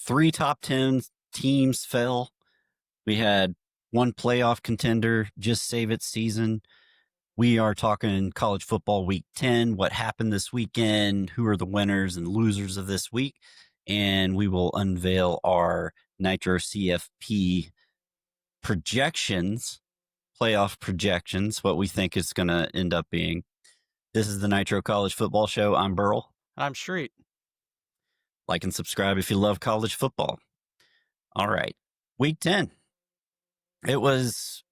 3 top 10 teams fell. We had one playoff contender just save its season. We are talking college football week 10, what happened this weekend, who are the winners and losers of this week, and we will unveil our Nitro CFP projections, playoff projections, what we think it's going to end up being. This is the Nitro College Football Show. I'm Burl. I'm Street. Like and subscribe if you love college football. All right. Week 10. It was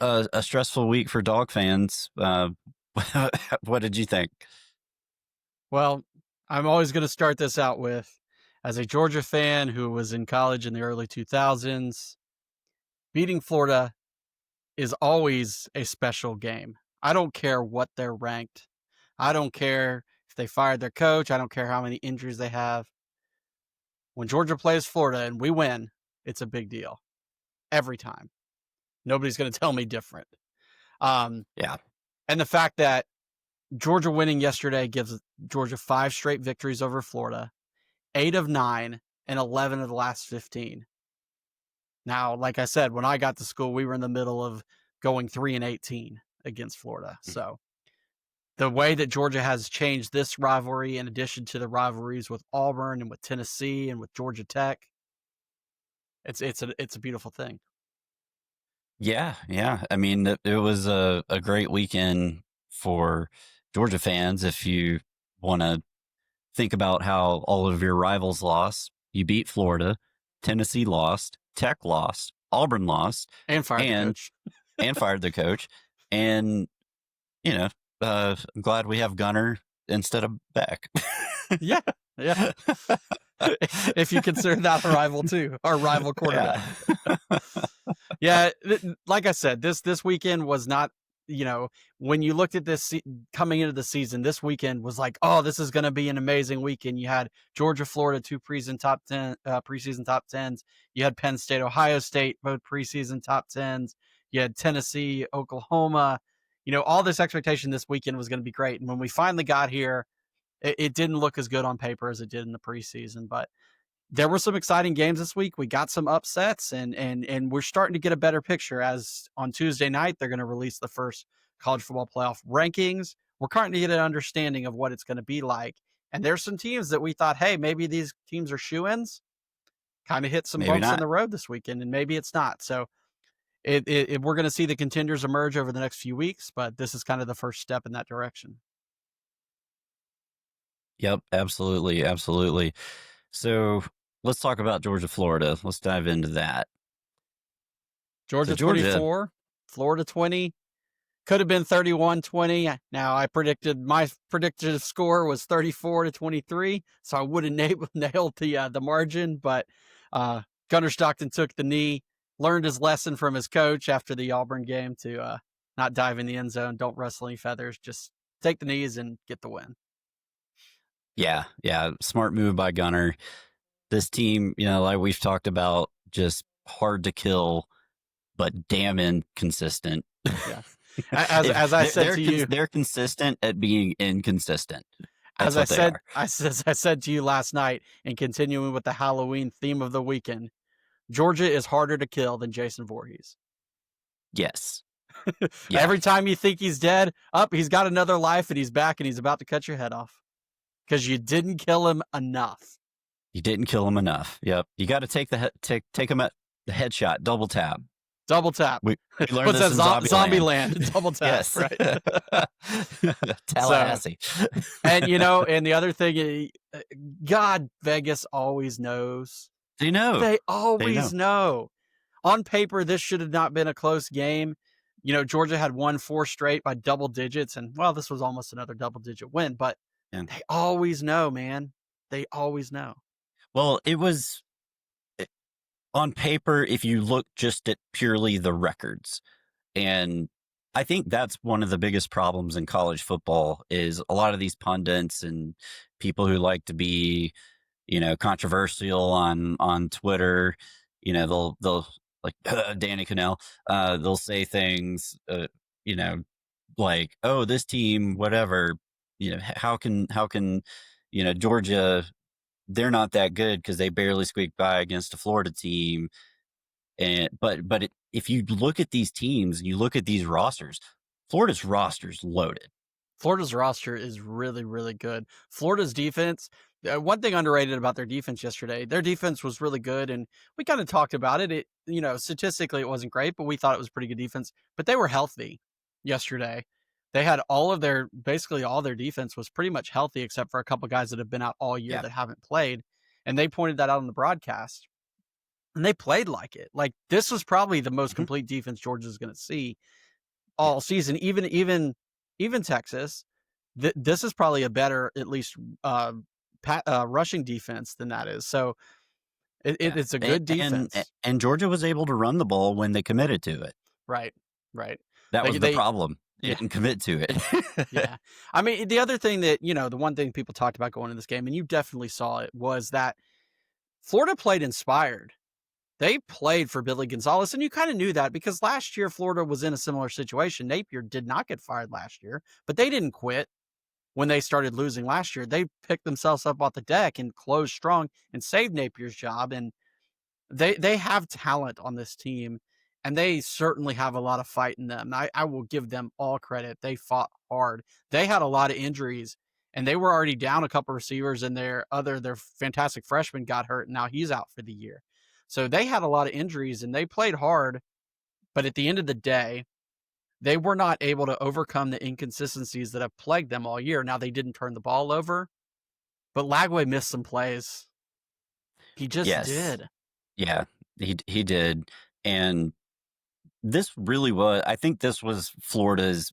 a stressful week for dog fans. What did you think? Well, I'm always going to start this out with, as a Georgia fan who was in college in the early 2000s, beating Florida is always a special game. I don't care what they're ranked. I don't care if they fired their coach. I don't care how many injuries they have. When Georgia plays Florida and we win, it's a big deal. Every time. Nobody's going to tell me different. Yeah. And the fact that Georgia winning yesterday gives Georgia 5 straight victories over Florida, 8 of 9, and 11 of the last 15. Now, like I said, when I got to school, we were in the middle of going 3-18 against Florida. So the way that Georgia has changed this rivalry, in addition to the rivalries with Auburn and with Tennessee and with Georgia Tech, it's a beautiful thing. Yeah. I mean, it was a great weekend for Georgia fans. If you want to think about how all of your rivals lost, you beat Florida, Tennessee lost, Tech lost, Auburn lost, And fired the coach. and fired the coach. And, you know, I'm glad we have Gunner instead of Beck. Yeah. If you consider that a rival too, our rival quarterback. Yeah, like I said, this weekend was not, when you looked at this coming into the season, this weekend was like, oh, this is going to be an amazing weekend. You had Georgia, Florida, 2 preseason top 10s. You had Penn State, Ohio State, both preseason top 10s. You had Tennessee, Oklahoma. All this expectation this weekend was going to be great. And when we finally got here, it didn't look as good on paper as it did in the preseason, but there were some exciting games this week. We got some upsets, and we're starting to get a better picture, as on Tuesday night, they're going to release the first college football playoff rankings. We're starting to get an understanding of what it's going to be like. And there's some teams that we thought, hey, maybe these teams are shoo-ins, kind of hit some bumps in the road this weekend, and maybe it's not. So we're going to see the contenders emerge over the next few weeks, but this is kind of the first step in that direction. Yep, absolutely. So let's talk about Georgia, Florida. Let's dive into that. Georgia 24, Florida 20. Could have been 31-20. Now, my predicted score was 34-23, so I would have nailed the margin, but Gunnar Stockton took the knee, learned his lesson from his coach after the Auburn game to not dive in the end zone, don't rustle any feathers, just take the knees and get the win. Yeah, smart move by Gunnar. This team, like we've talked about, just hard to kill, but damn inconsistent. Yeah. As I said to you, they're consistent at being inconsistent. That's as I said to you last night, and continuing with the Halloween theme of the weekend, Georgia is harder to kill than Jason Voorhees. Yes. Yeah. Every time you think he's dead, he's got another life, and he's back, and he's about to cut your head off because you didn't kill him enough. You didn't kill him enough. Yep. You got to take him at the headshot, double tap. Double tap. We learned this in Zombieland. Double tap. Yes. Right. Tallahassee. And and the other thing, God, Vegas always knows. They know. They always know. On paper, this should have not been a close game. Georgia had won 4 straight by double digits, and this was almost another double-digit win. But they always know, man. They always know. Well, it was on paper, if you look just at purely the records. And I think that's one of the biggest problems in college football is a lot of these pundits and people who like to be, controversial on Twitter, they'll like Danny Cannell, they'll say things, like, oh, this team, whatever, how can Georgia they're not that good because they barely squeaked by against a Florida team. And if you look at these teams and you look at these rosters, Florida's roster's loaded. Florida's roster is really, really good. Florida's defense, one thing underrated about their defense yesterday, their defense was really good, and we kind of talked about it. Statistically, it wasn't great, but we thought it was pretty good defense. But they were healthy yesterday. They had basically all their defense was pretty much healthy, except for a couple guys that have been out all year Yeah. that haven't played. And they pointed that out on the broadcast, and they played like it. Like, this was probably the most Mhm. complete defense Georgia's going to see Yeah. all season. Even Texas, this is probably a better, at least, rushing defense than that is. So Yeah. it's a good And defense. and Georgia was able to run the ball when they committed to it. Right, right. That was the They problem. They yeah, didn't commit to it. yeah. I mean, the other thing that, the one thing people talked about going in this game, and you definitely saw it, was that Florida played inspired. They played for Billy Gonzalez, and you kind of knew that because last year Florida was in a similar situation. Napier did not get fired last year, but they didn't quit when they started losing last year. They picked themselves up off the deck and closed strong and saved Napier's job. And they have talent on this team, and they certainly have a lot of fight in them. I will give them all credit. They fought hard. They had a lot of injuries, and they were already down a couple receivers, and their fantastic freshman got hurt, and now he's out for the year. So they had a lot of injuries, and they played hard. But at the end of the day, they were not able to overcome the inconsistencies that have plagued them all year. Now, they didn't turn the ball over, but Lagway missed some plays. He just Yes. did. Yeah. He did. And this really was I think this was Florida's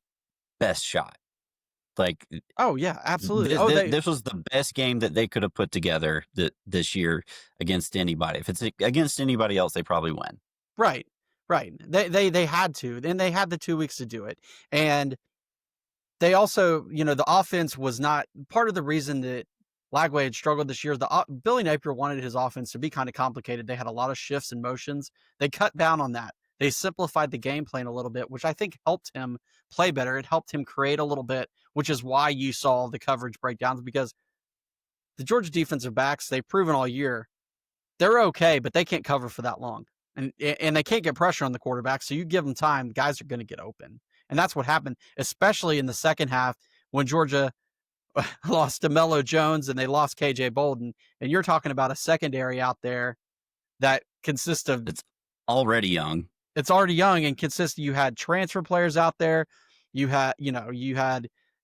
best shot. Like, Oh, yeah, absolutely. this Oh, this they this was the best game that they could have put together this year against anybody. If it's against anybody else, they probably win. right, right. They had to, and they had the 2 weeks to do it. And they also, the offense was not part of the reason that Lagway had struggled this year. Billy Napier wanted his offense to be kind of complicated. They had a lot of shifts and motions. They cut down on that. They simplified the game plan a little bit, which I think helped him play better. It helped him create a little bit, which is why you saw the coverage breakdowns, because the Georgia defensive backs, they've proven all year, they're okay, but they can't cover for that long. And they can't get pressure on the quarterback. So you give them time, guys are going to get open. And that's what happened, especially in the second half when Georgia lost to Mello Jones and they lost KJ Bolden. And you're talking about a secondary out there that consists of, It's already young. it's already young and consists, you had transfer players out there. You had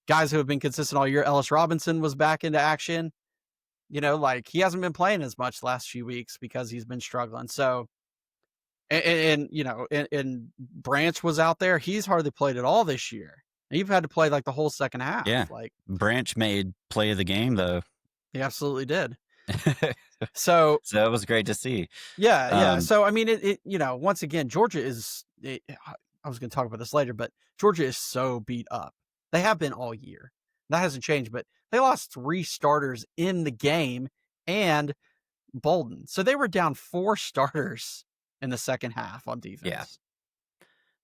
guys who have been consistent all year. Ellis Robinson was back into action. Like, he hasn't been playing as much the last few weeks because he's been struggling. So, and Branch was out there. He's hardly played at all this year. And you've had to play like the whole second half. Yeah. Like, Branch made play of the game though. he absolutely did. So, So it was great to see. yeah, yeah. Um, So, I mean, once again, Georgia is, I was going to talk about this later, but Georgia is so beat up. They have been all year. That hasn't changed, but they lost 3 starters in the game and Bolden. So they were down 4 starters in the second half on yeah. defense.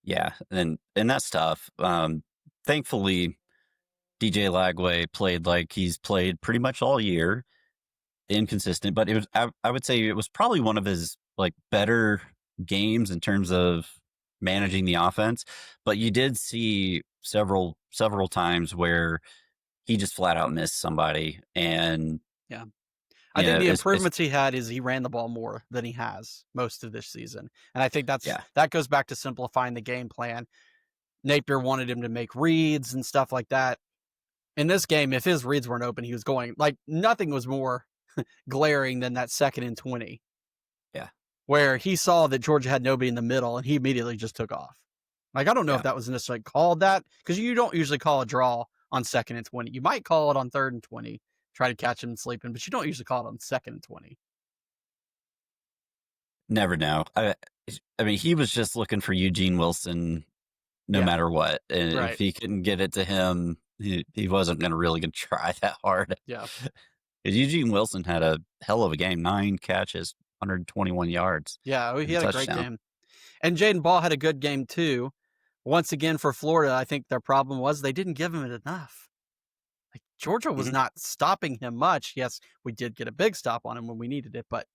Yeah. And that's tough. Thankfully DJ Lagway played like he's played pretty much all year. Inconsistent, but I would say it was probably one of his like better games in terms of managing the offense. But you did see several times where he just flat out missed somebody, and Yeah. I think the it's improvements he had is he ran the ball more than he has most of this season. And I think yeah, that goes back to simplifying the game plan. Napier wanted him to make reads and stuff like that. In this game, if his reads weren't open, he was going like, nothing was more glaring than that 2nd and 20, yeah, where he saw that Georgia had nobody in the middle and he immediately just took off. Like, I don't know if yeah. that was necessarily called that, because you don't usually call a draw on 2nd and 20. You might call it on 3rd and 20, try to catch him sleeping, but you don't usually call it on 2nd and 20. Never know. I mean, he was just looking for Eugene Wilson no Yeah, matter what, and if right. he couldn't get it to him, he wasn't going to try that hard. Yeah. Eugene Wilson had a hell of a game, 9 catches, 121 yards, Yeah, he and a had a great touchdown. game. And Jaden Ball had a good game too. Once again for Florida, I think their problem was they didn't give him it enough. Like, Georgia was Mhm. not stopping him much. Yes, we did get a big stop on him when we needed it, but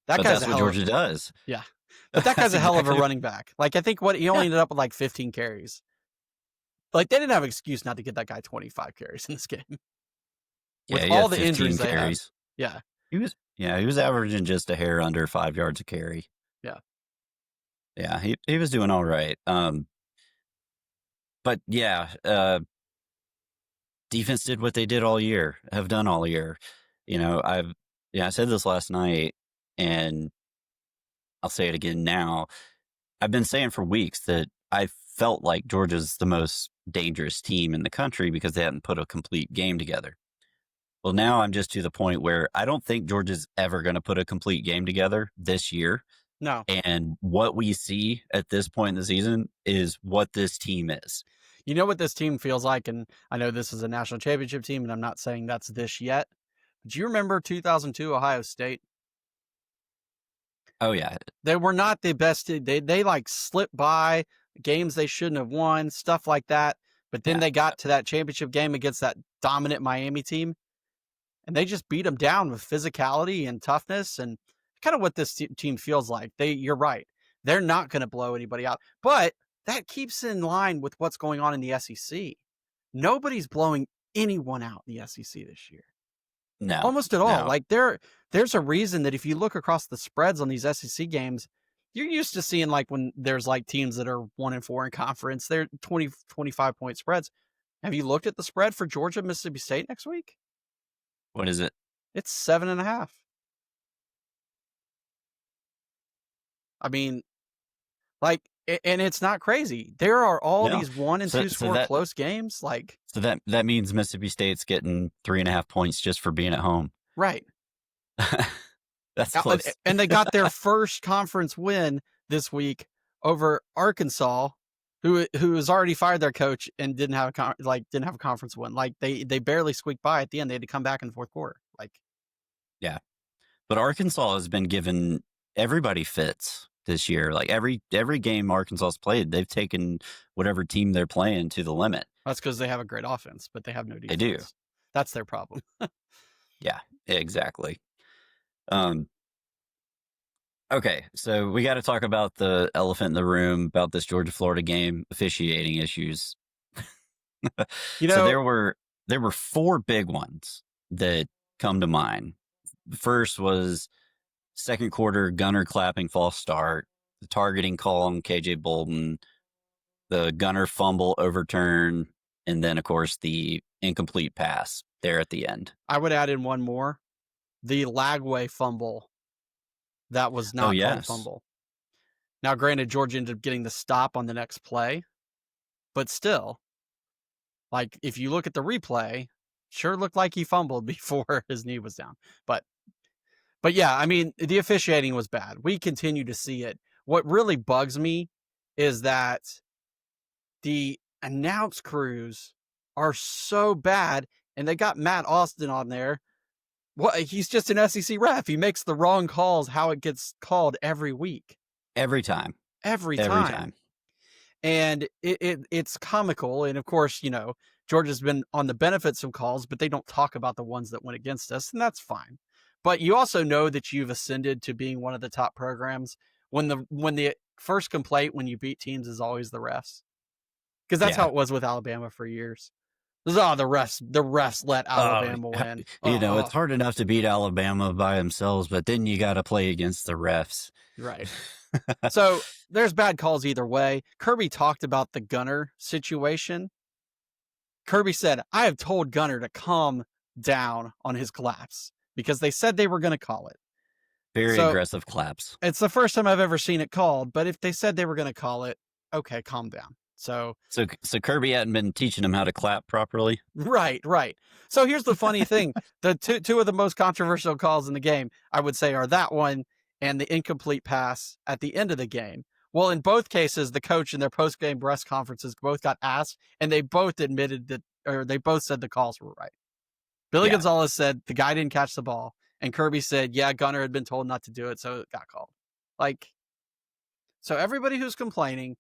that But guy's that's a what hell of Georgia does. yeah. But that guy's That's a hell of a exactly running back. Like, I think what he only Yeah. ended up with like 15 carries. Like, they didn't have an excuse not to get that guy 25 carries in this game with Yeah, he all had the 15 injuries they had. carries. Yeah. He was averaging just a hair under 5 yards a carry. Yeah. Yeah, he was doing all right. But yeah, defense did what they did all year, have done all year. You know, I said this last night, and I'll say it again now. I've been saying for weeks that I felt like Georgia's the most dangerous team in the country because they hadn't put a complete game together. Well, now I'm just to the point where I don't think Georgia's ever going to put a complete game together this year. No. And what we see at this point in the season is what this team is. You know what this team feels like? And I know this is a national championship team, and I'm not saying that's this yet. But do you remember 2002 Ohio State? Oh yeah, They were not the best. They like slipped by games they shouldn't have won, stuff like that. But then yeah. they got to that championship game against that dominant Miami team, and they just beat them down with physicality and toughness, and kind of what this team feels like. You're right. They're not going to blow anybody out, but that keeps in line with what's going on in the SEC. Nobody's blowing anyone out in the SEC this year. No, Almost at all. no. Like there's a reason that if you look across the spreads on these SEC games, you're used to seeing like when there's like teams that are 1-4 in conference, they're 20-25 point spreads. Have you looked at the spread for Georgia, Mississippi State next week? What is it? It's 7.5. I mean, like, and it's not crazy. There are all No. these 1 and So 2 so score that close games. Like, so that means Mississippi State's getting 3.5 points just for being at home. right. That's close. And they got their first conference win this week over Arkansas, who has already fired their coach and didn't have a conference win. Like they barely squeaked by at the end. They had to come back in the fourth quarter. Like Yeah. But Arkansas has been given everybody fits this year. Like every game Arkansas's played, they've taken whatever team they're playing to the limit. that's because they have a great offense, but they have no They do. defense. That's their problem. Yeah, exactly. Um, okay, so we got to talk about the elephant in the room about this Georgia Florida game, officiating issues. You So know, there were four big ones that come to mind. The first was second quarter gunner clapping false start, the targeting call on KJ Bolden, the gunner fumble overturn, and then of course the incomplete pass there at the end. I would add in one more: the Lagway fumble that was Oh not called a yes. fumble. Now, granted, Georgia ended up getting the stop on the next play, but still, like, if you look at the replay, sure looked like he fumbled before his knee was down. But yeah, I mean, the officiating was bad. We continue to see it. What really bugs me is that the announce crews are so bad, and they got Matt Austin on there. What he's just an SEC ref. He makes the wrong calls how it gets called every week. Every time. Every Every time. time. And it's comical. And of course, Georgia's been on the benefits of calls, but they don't talk about the ones that went against us, and that's fine. But you also know that you've ascended to being one of the top programs when the first complaint when you beat teams is always the refs. Because that's how Yeah. it was with Alabama for years. Oh, the refs let Oh, Alabama win. it's hard enough to beat Alabama by themselves, but then you got to play against the refs. Right. So there's bad calls either way. Kirby talked about the Gunner situation. Kirby said, I have told Gunner to calm down on his collapse because they said they were going to call it. Very So aggressive claps. it's the first time I've ever seen it called, but if they said they were going to call it, okay, calm down. So So Kirby hadn't been teaching him how to clap properly. right. So here's the funny thing. The two of the most controversial calls in the game, I would say, are that one and the incomplete pass at the end of the game. Well, in both cases, the coach in their post-game press conferences both got asked, and they both admitted that, or they both said the calls were right. Billy Yeah. Gonzalez said the guy didn't catch the ball, and Kirby said, yeah, Gunner had been told not to do it, so it got called. Like, so everybody who's complaining,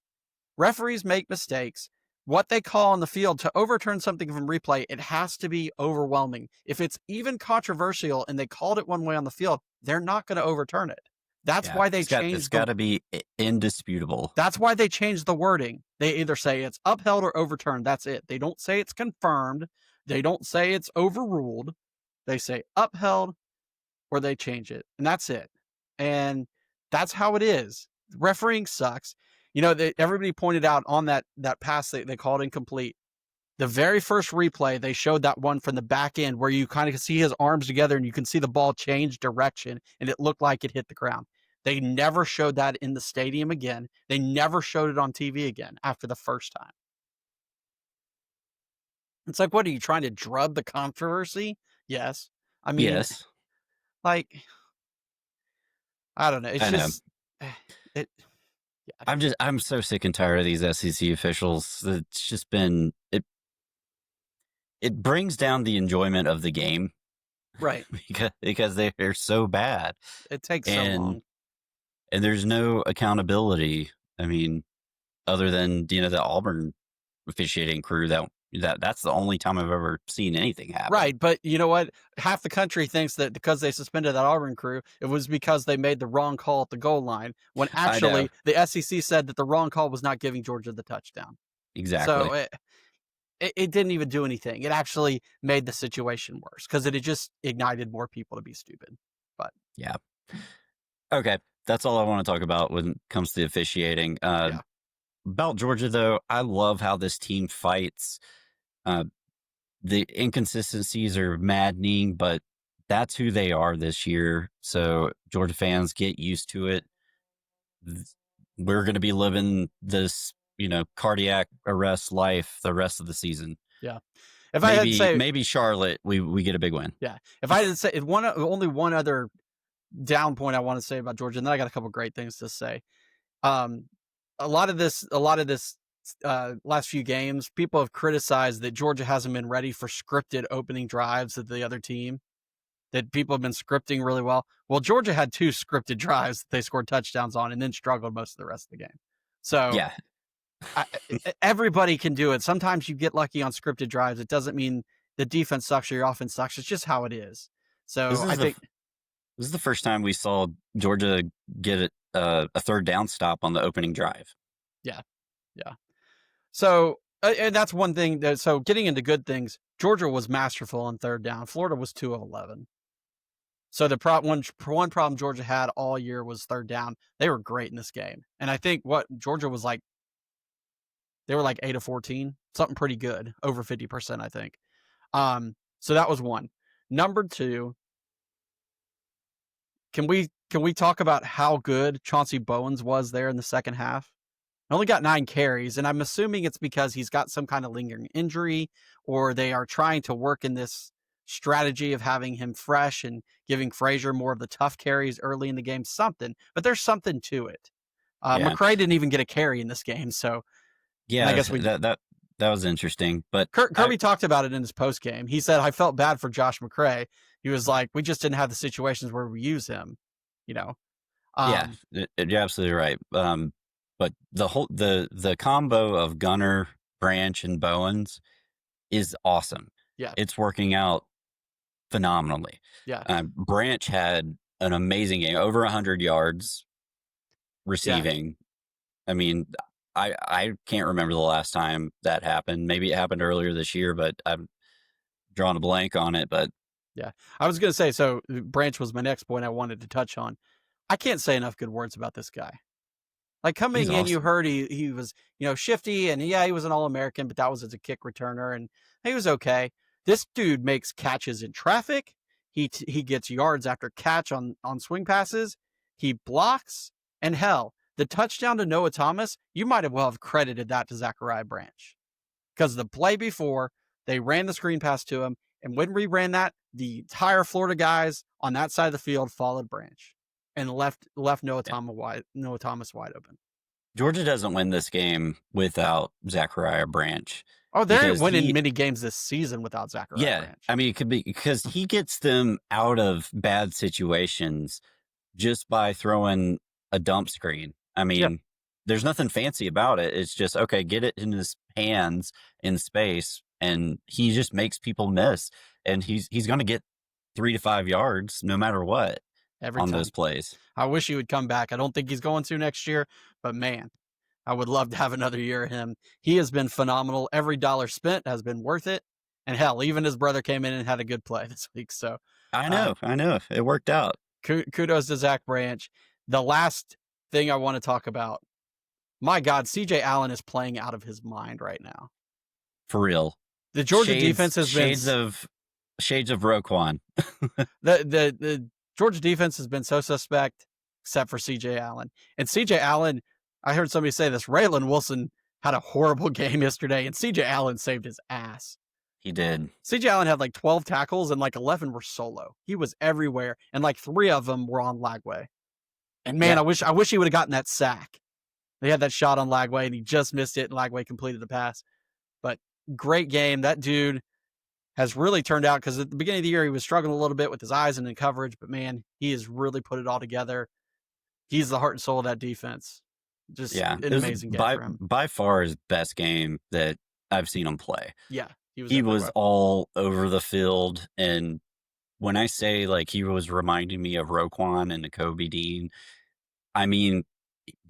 referees make mistakes. what they call on the field to overturn something from replay, it has to be overwhelming. If it's even controversial and they called it one way on the field, they're not going to overturn it. That's Yeah, why they it's changed got the to be indisputable. that's why they changed the wording. They either say it's upheld or overturned. That's it. They don't say it's confirmed. They don't say it's overruled. They say upheld or they change it. And that's it. And that's how it is. Refereeing sucks. Everybody pointed out on that pass they called incomplete. The very first replay, they showed that one from the back end where you kind of see his arms together and you can see the ball change direction and it looked like it hit the ground. They never showed that in the stadium again. They never showed it on TV again after the first time. It's like, what are you trying to drub the controversy? Yes. I mean, Yes, like, I don't know. It's I know. just, it, yeah, I'm so sick and tired of these SEC officials. It's just been it brings down the enjoyment of the game right. because they're so bad, It takes so and long. there's no accountability. I mean, other than the Auburn officiating crew that's the only time I've ever seen anything happen. Right, but you know what? Half the country thinks that because they suspended that Auburn crew, it was because they made the wrong call at the goal line, when I know actually the SEC said that the wrong call was not giving Georgia the touchdown. So exactly. it didn't even do anything. It actually made the situation worse because it had just ignited more people to be stupid. But Yeah. Okay, that's all I want to talk about when it comes to the officiating. yeah, About Georgia, though, I love how this team fights. Uh, the inconsistencies are maddening, but that's who they are this year. So Georgia fans, get used to it. We're going to be living this, cardiac arrest life the rest of the season. yeah. If I had to say, Maybe Charlotte, we get a big win. yeah, if I had to say only one other down point I want to say about Georgia, and then I got a couple great things to say. Um, a lot of this last few games, people have criticized that Georgia hasn't been ready for scripted opening drives of the other team. That people have been scripting really well. Well, Georgia had 2 scripted drives that they scored touchdowns on, and then struggled most of the rest of the game. So Yeah, everybody can do it. Sometimes you get lucky on scripted drives. It doesn't mean the defense sucks or your offense sucks. It's just how it is. this So is I the think, this is the first time we saw Georgia get a third down stop on the opening drive. yeah, yeah. So, and that's one thing so getting into good things, Georgia was masterful on third down. Florida was 2 of 11. So the one problem Georgia had all year was third down. They were great in this game. And I think what Georgia was like, they were like 8 of 14, something pretty good, over 50%, I think. So that was one. Number 2, can we talk about how good Chauncey Bowens was there in the second half? Only got 9 carries, and I'm assuming it's because he's got some kind of lingering injury, or they are trying to work in this strategy of having him fresh and giving Frazier more of the tough carries early in the game, something. But there's something to it. Yeah, McCray didn't even get a carry in this game, so and I yeah, guess we that was interesting. But Kirby talked about it in his post game. He said, "I felt bad for Josh McCray." He was like, "We just didn't have the situations where we use him," you know. yeah, Um, you're absolutely right. But the combo of Gunner, Branch, and Bowens is awesome. yeah, It's working out phenomenally. yeah, Branch had an amazing game, over 100 yards yeah. receiving. I mean, I can't remember the last time that happened. Maybe it happened earlier this year, but I'm drawing a blank on it. But Yeah. I was going to say, so Branch was my next point I wanted to touch on. I can't say enough good words about this guy. Like he's coming in, you awesome. heard he was, shifty and yeah, he was an All-American, but that was as a kick returner and he was okay. This dude makes catches in traffic. He gets yards after catch on swing passes. He blocks and hell, the touchdown to Noah Thomas, you might have credited that to Zachariah Branch because the play before they ran the screen pass to him. And when we ran that, the entire Florida guys on that side of the field followed Branch and left Yeah. Noah Thomas wide open. Georgia doesn't win this game without Zachariah Branch Oh, they ain't because winning many games this season without Zachariah yeah, Branch. I mean, it could be because he gets them out of bad situations just by throwing a dump screen. I Yep. mean, there's nothing fancy about it. It's just, okay, get it in his hands in space, and he just makes people miss. And he's going to get 3 to 5 yards no matter what every on those time. plays. I wish he would come back. I don't think he's going to next year, but man, I would love to have another year of him. He has been phenomenal. Every dollar spent has been worth it. And hell, even his brother came in and had a good play this week. So uh, I know. It worked out kudos to Zach Branch. The last thing I want to talk about, my God, CJ Allen is playing out of his mind right now. for real. The Georgia defense has been Shades of Roquan. the Georgia defense has been so suspect, except for CJ Allen. And CJ Allen, I heard somebody say this. Raylan Wilson had a horrible game yesterday, and CJ Allen saved his ass. He did. CJ Allen had like 12 tackles, and like 11 were solo. He was everywhere, and like 3 of them were on Lagway. And man, Yeah. I wish he would have gotten that sack. They had that shot on Lagway, and he just missed it, and Lagway completed the pass. But great game. That dude has really turned out, because at the beginning of the year, he was struggling a little bit with his eyes and in coverage, but man, he has really put it all together. He's the heart and soul of that defense. Just Yeah. an It was amazing game for him. by far his best game that I've seen him play. Yeah, he was He everywhere. was all over the field. And when I say like he was reminding me of Roquan and Nakobe Dean, I mean,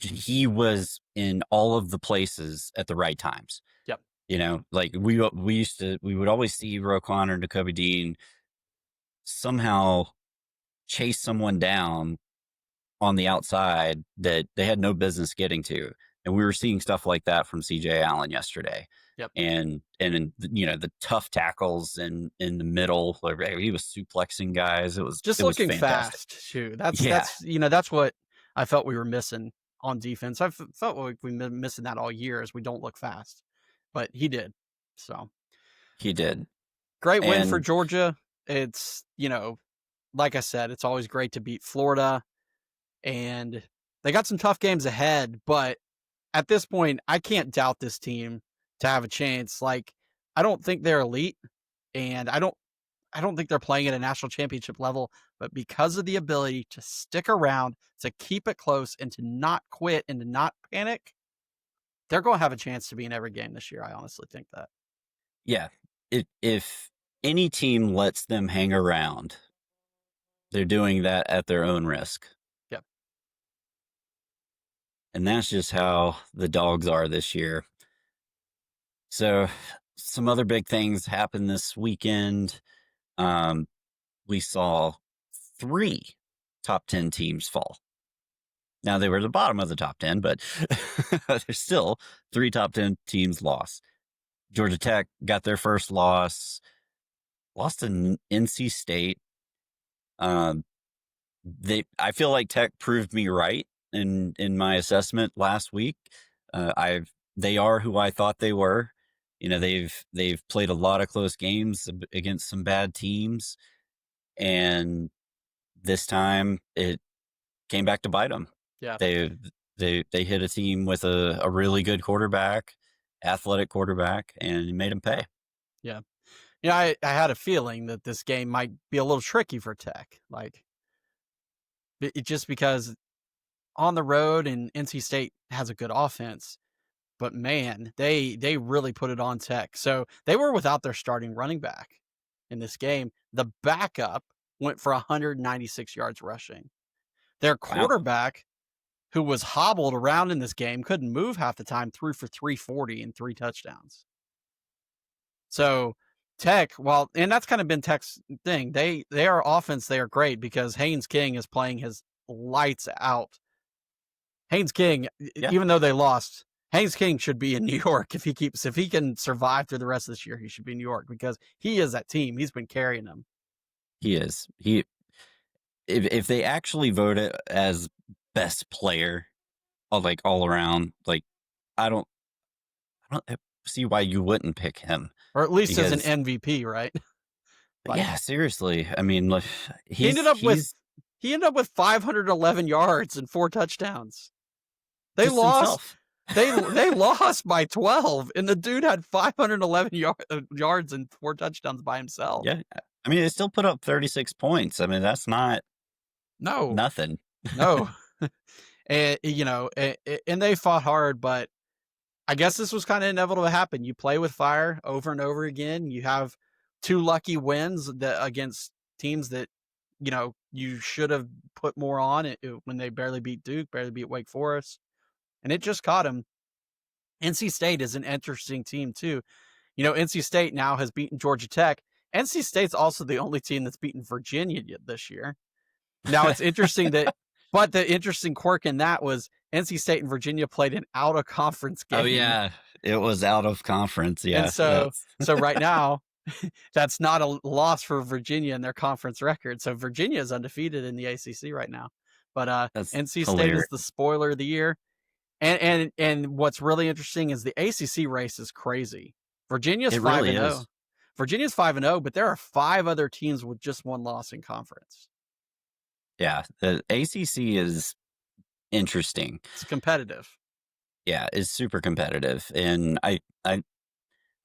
he was in all of the places at the right times. Yep. You know, like we would always see Roquan or Nakobe Dean somehow chase someone down on the outside that they had no business getting to. And we were seeing stuff like that from CJ Allen yesterday. Yep. And you know, the tough tackles in the middle, like he was suplexing guys. It was Just it was looking fantastic. fast too. That's what I felt we were missing on defense. I felt like we've been missing that all year, as we don't look fast, but he did. So He did. great win for And Georgia. It's, like I said, it's always great to beat Florida, and they got some tough games ahead, but at this point, I can't doubt this team to have a chance. Like, I don't think they're elite, and I don't think they're playing at a national championship level, but because of the ability to stick around, to keep it close, and to not quit and to not panic, they're going to have a chance to be in every game this year. I honestly think that. yeah, if any team lets them hang around, they're doing that at their own risk. Yep. And that's just how the Dogs are this year. So some other big things happened this weekend. We saw 3 top 10 teams fall. Now they were at the bottom of the top 10, but there's still 3 top 10 teams lost. Georgia Tech got their first lost to NC State. I feel like Tech proved me right in my assessment last week. They are who I thought they were. You know, they've played a lot of close games against some bad teams, and this time it came back to bite them. Yeah. They hit a team with a really good quarterback, athletic quarterback, and made them pay. Yeah. I had a feeling that this game might be a little tricky for Tech. Like, just because on the road, and NC State has a good offense, but man, they really put it on Tech. So they were without their starting running back in this game. The backup went for 196 yards rushing. Their quarterback, who was hobbled around in this game, couldn't move half the time, threw for 340 and 3 touchdowns. So Tech, and that's kind of been Tech's thing. They are offense, they are great because Haynes King is playing his lights out. Haynes King, even though they lost, Haynes King should be in New York if he can survive through the rest of this year. He should be in New York because he is that team. He's been carrying them. He is. If they actually vote it as best player, like all around, like I don't see why you wouldn't pick him, or at least as an MVP, right? Like, yeah, seriously. I mean, like he ended up with 511 yards and 4 touchdowns. They lost. They lost by 12, and the dude had 511 yards and 4 touchdowns by himself. Yeah, I mean, they still put up 36 points. I mean, that's not nothing. No. And and they fought hard, but I guess this was kind of inevitable to happen. You play with fire over and over again. You have two lucky wins against teams that you should have put more on when they barely beat Duke, barely beat Wake Forest, and it just caught them. NC State is an interesting team too. NC State now has beaten Georgia Tech. NC State's also the only team that's beaten Virginia yet this year. Now it's interesting but the interesting quirk in that was NC State and Virginia played an out of conference Oh game. yeah, it was out of conference. And Yeah, so right now, that's not a loss for Virginia in their conference record. So Virginia is undefeated in the ACC right now. But that's NC State is hilarious. the spoiler of the year. And what's really interesting is the ACC race is crazy. Virginia's It 5 really and is. 0. Virginia's 5 and 0, but there are 5 other teams with just one loss in conference. Yeah, the ACC is interesting. It's competitive. Yeah, it's super competitive, and I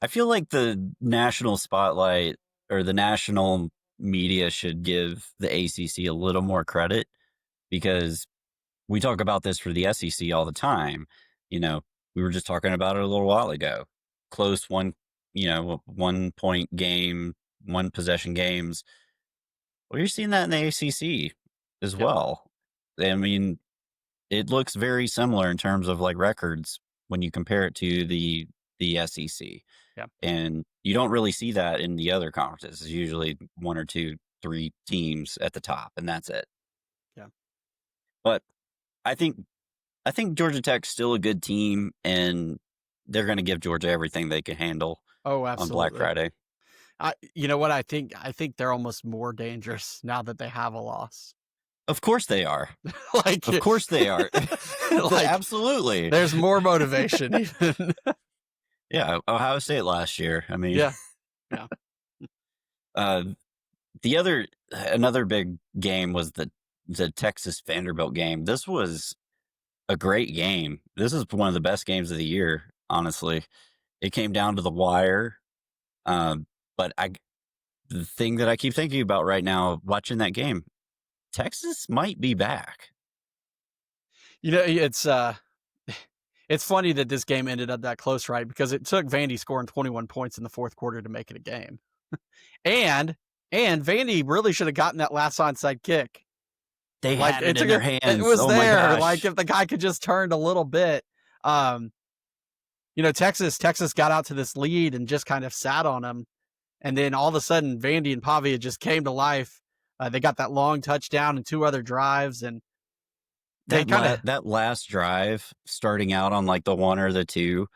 feel like the national spotlight or the national media should give the ACC a little more credit because we talk about this for the SEC all the time. You know, we were just talking about it a little while ago. Close 1 point game, one possession games. Well, you're seeing that in the ACC as Yep. well. I mean, it looks very similar in terms of like records when you compare it to the SEC. Yeah. And you don't really see that in the other conferences. It's usually 1 or 2, 3 teams at the top, and that's it. Yeah. But I think Georgia Tech's still a good team, and they're going to give Georgia everything they can handle Oh, on Black absolutely. Friday. You know what? I think they're almost more dangerous now that they have a loss. Of course they are. Like, Of course they are. like Absolutely. there's more motivation even. Yeah, Ohio State last year. I mean, Yeah. Yeah. uh, another big game was the Texas Vanderbilt game. This was a great game. This is one of the best games of the year, honestly. It came down to the wire. Um, but the thing that I keep thinking about right now, watching that game, Texas might be back. It's it's funny that this game ended up that close, right? Because it took Vandy scoring 21 points in the fourth quarter to make it a game. And Vandy really should have gotten that last onside kick. They Like had it in their it hands. was Oh my there. gosh. Like if the guy could just turn a little bit. Um, Texas got out to this lead and just kind of sat on them. And then all of a sudden, Vandy and Pavia just came to life. They got that long touchdown and 2 other drives, and they kind of That last drive starting out on like the 1 or the 2,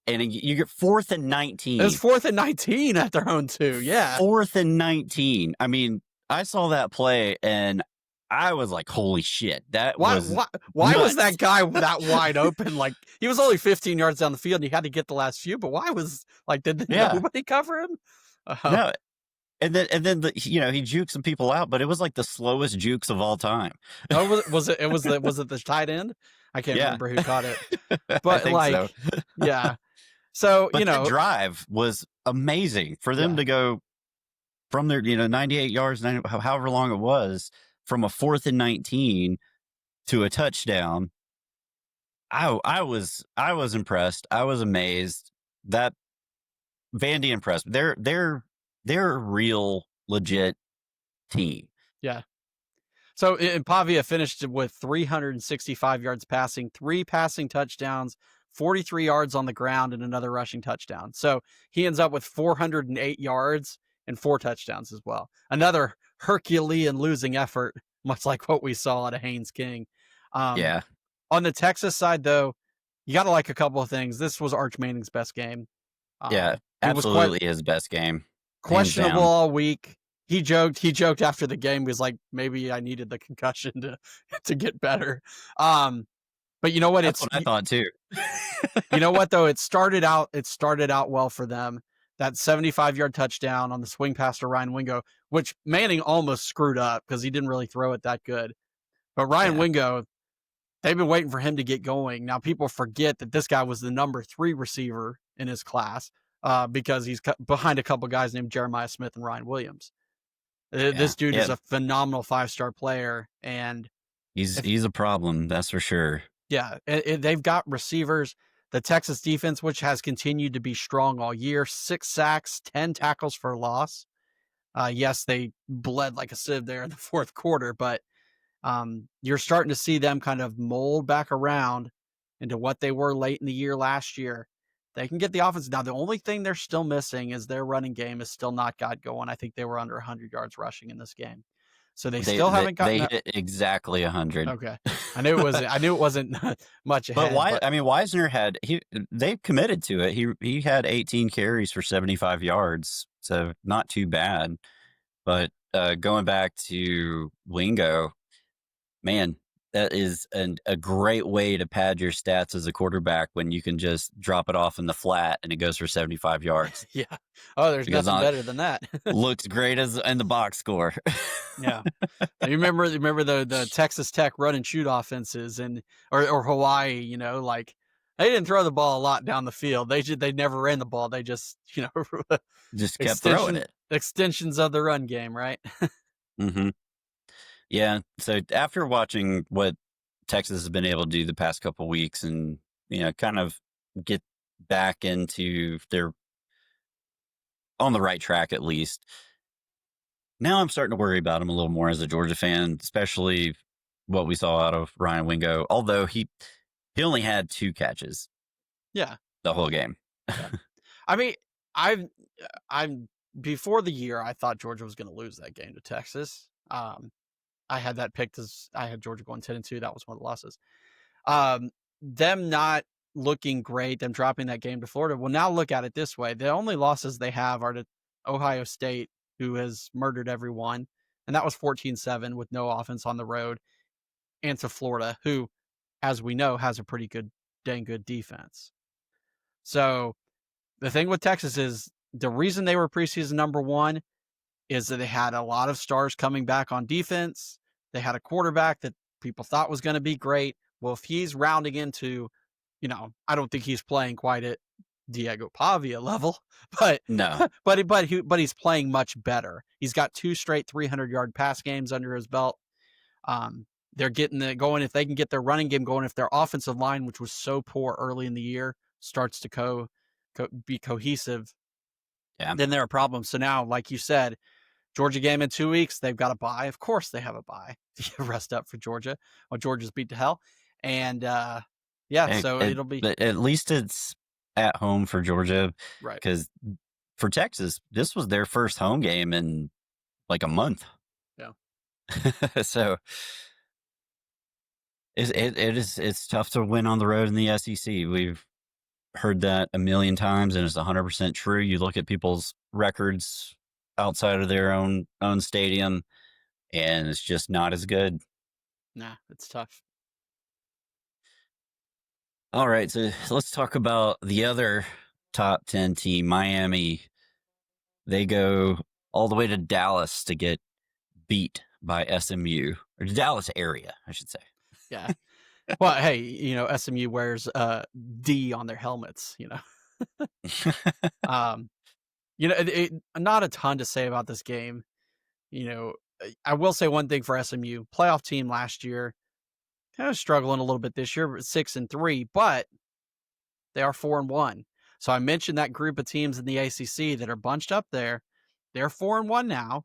and you get 4th and it was 19. 4th and 19 at their own 2. Yeah. 4th and 19. I mean, I saw that play and I was like, holy shit, that Why was why was nuts. that guy that wide open? Like he was only 15 yards down the field and he had to get the last few, but why was like did Yeah. nobody cover him? No. And then he juked some people out, but it was like the slowest jukes of all time. Oh, was it the tight end? I can't Yeah. remember who caught it. I But think so. yeah. So, But that drive was amazing for them yeah. to go from their 98 yards, however long it was, from a 4th and 19 to a touchdown. I was impressed. I was amazed that Vandy impressed. They're a real legit team. Yeah. So Pavia finished with 365 yards passing, 3 passing touchdowns, 43 yards on the ground, and another rushing touchdown. So he ends up with 408 yards and 4 touchdowns as well. Another Herculean losing effort, much like what we saw at a Haynes King. Yeah. On the Texas side, though, you got to like a couple of things. This was Arch Manning's best game. Yeah. He was quite Absolutely his best game. questionable all week. He joked after the game. He was like, maybe I needed the concussion to get better. But you know what? That's what I thought too. You know what though? It started out well for them. That 75-yard touchdown on the swing pass to Ryan Wingo, which Manning almost screwed up because he didn't really throw it that good. But Ryan Yeah. Wingo, they've been waiting for him to get going. Now people forget that this guy was the number 3 receiver in his class because he's behind a couple guys named Jeremiah Smith and Ryan Williams. This dude is a phenomenal 5-star player, and If He's a problem, that's for sure. Yeah, they've got receivers. The Texas defense, which has continued to be strong all year, 6 sacks, 10 tackles for loss. Yes, they bled like a sieve there in the fourth quarter, but you're starting to see them kind of mold back around into what they were late in the year last year. They can get the offense. Now, the only thing they're still missing is their running game is still not got going. I think they were under 100 yards rushing in this game. So they They still they haven't gotten they that. hit exactly 100. Okay. I knew it wasn't much But ahead, why? but I mean, Wisner had they committed to it. He had 18 carries for 75 yards, so not too bad. But going back to Wingo, man, that is a great way to pad your stats as a quarterback when you can just drop it off in the flat and it goes for 75 yards yeah. Oh, there's because nothing on better than that. looks great as in the box score. Yeah. You remember the Texas Tech run and shoot offenses and or Hawaii, like they didn't throw the ball a lot down the field. They never ran the ball. They just, Just kept throwing extension it. extensions of the run game, right? Hmm. Yeah. So after watching what Texas has been able to do the past couple weeks, and kind of get back into their on the right track at least. Now I'm starting to worry about him a little more as a Georgia fan, especially what we saw out of Ryan Wingo. Although he only had 2 catches Yeah. the whole game. Yeah. I mean, I've I'm before the year I thought Georgia was going to lose that game to Texas. I had that picked as I had Georgia going 10-2. That was one of the losses. Them not looking great, them dropping that game to Florida. Well, now look at it this way. The only losses they have are to Ohio State, who has murdered everyone. And that was 14-7 with no offense on the road, and to Florida, who, as we know, has a pretty dang good defense. So the thing with Texas is the reason they were preseason number 1 is that they had a lot of stars coming back on defense. They had a quarterback that people thought was going to be great. Well, if he's rounding into, I don't think he's playing quite at Diego Pavia level, but No. but he's playing much better. He's got 2 straight 300-yard pass games under his belt. They're getting it going. If they can get their running game going, if their offensive line, which was so poor early in the year, starts to be cohesive, Yeah. then they're a problem. So now, like you said, Georgia game in 2 weeks. They've got a bye. Of course, they have a bye to rest up for Georgia. Well, Georgia's beat to hell, and yeah, so it'll be But at least it's at home for Georgia, right. because for Texas, this was their first home game in like a month. Yeah, So it's tough to win on the road in the SEC. We've heard that a million times, and it's 100% true. You look at people's records outside of their own stadium, and it's just not as good. nah, it's tough. All right, so let's talk about the other top 10 team, Miami. They go all the way to Dallas to get beat by SMU, or the Dallas area, I should say. Yeah. Well, hey, SMU wears D on their helmets. Um, not a ton to say about this game. I will say one thing for SMU, playoff team last year, kind of struggling a little bit this year, 6-3, but they are 4-1. So I mentioned that group of teams in the ACC that are bunched up there. They're 4-1 now,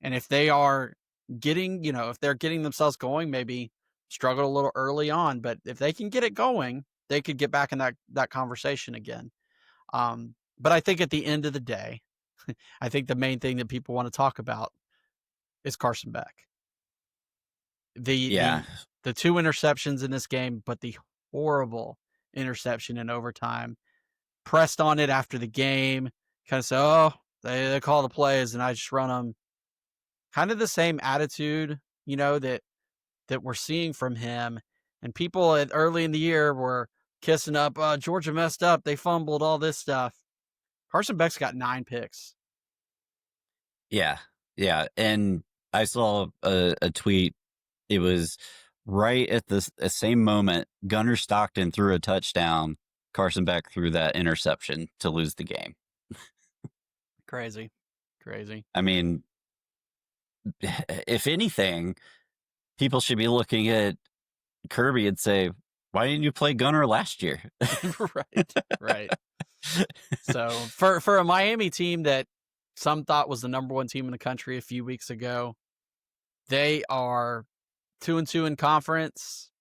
and if they are if they're getting themselves going, maybe struggled a little early on, but if they can get it going, they could get back in that conversation again. But I think at the end of the day, I think the main thing that people want to talk about is Carson Beck. The Yeah, the the 2 interceptions in this game, but the horrible interception in overtime. Pressed on it after the game, kind of said, "Oh, they call the plays and I just run them." Kind of the same attitude, that we're seeing from him. And people early in the year were kissing up, Georgia messed up, they fumbled, all this stuff. Carson Beck's got 9 picks. yeah, yeah. And I saw a tweet. It was right at the same moment Gunnar Stockton threw a touchdown. Carson Beck threw that interception to lose the game. Crazy. Crazy. I mean, if anything, people should be looking at Kirby and say, "Why didn't you play Gunner last year?" Right, right. So for a Miami team that some thought was the number one team in the country a few weeks ago, they are 2-2 in conference,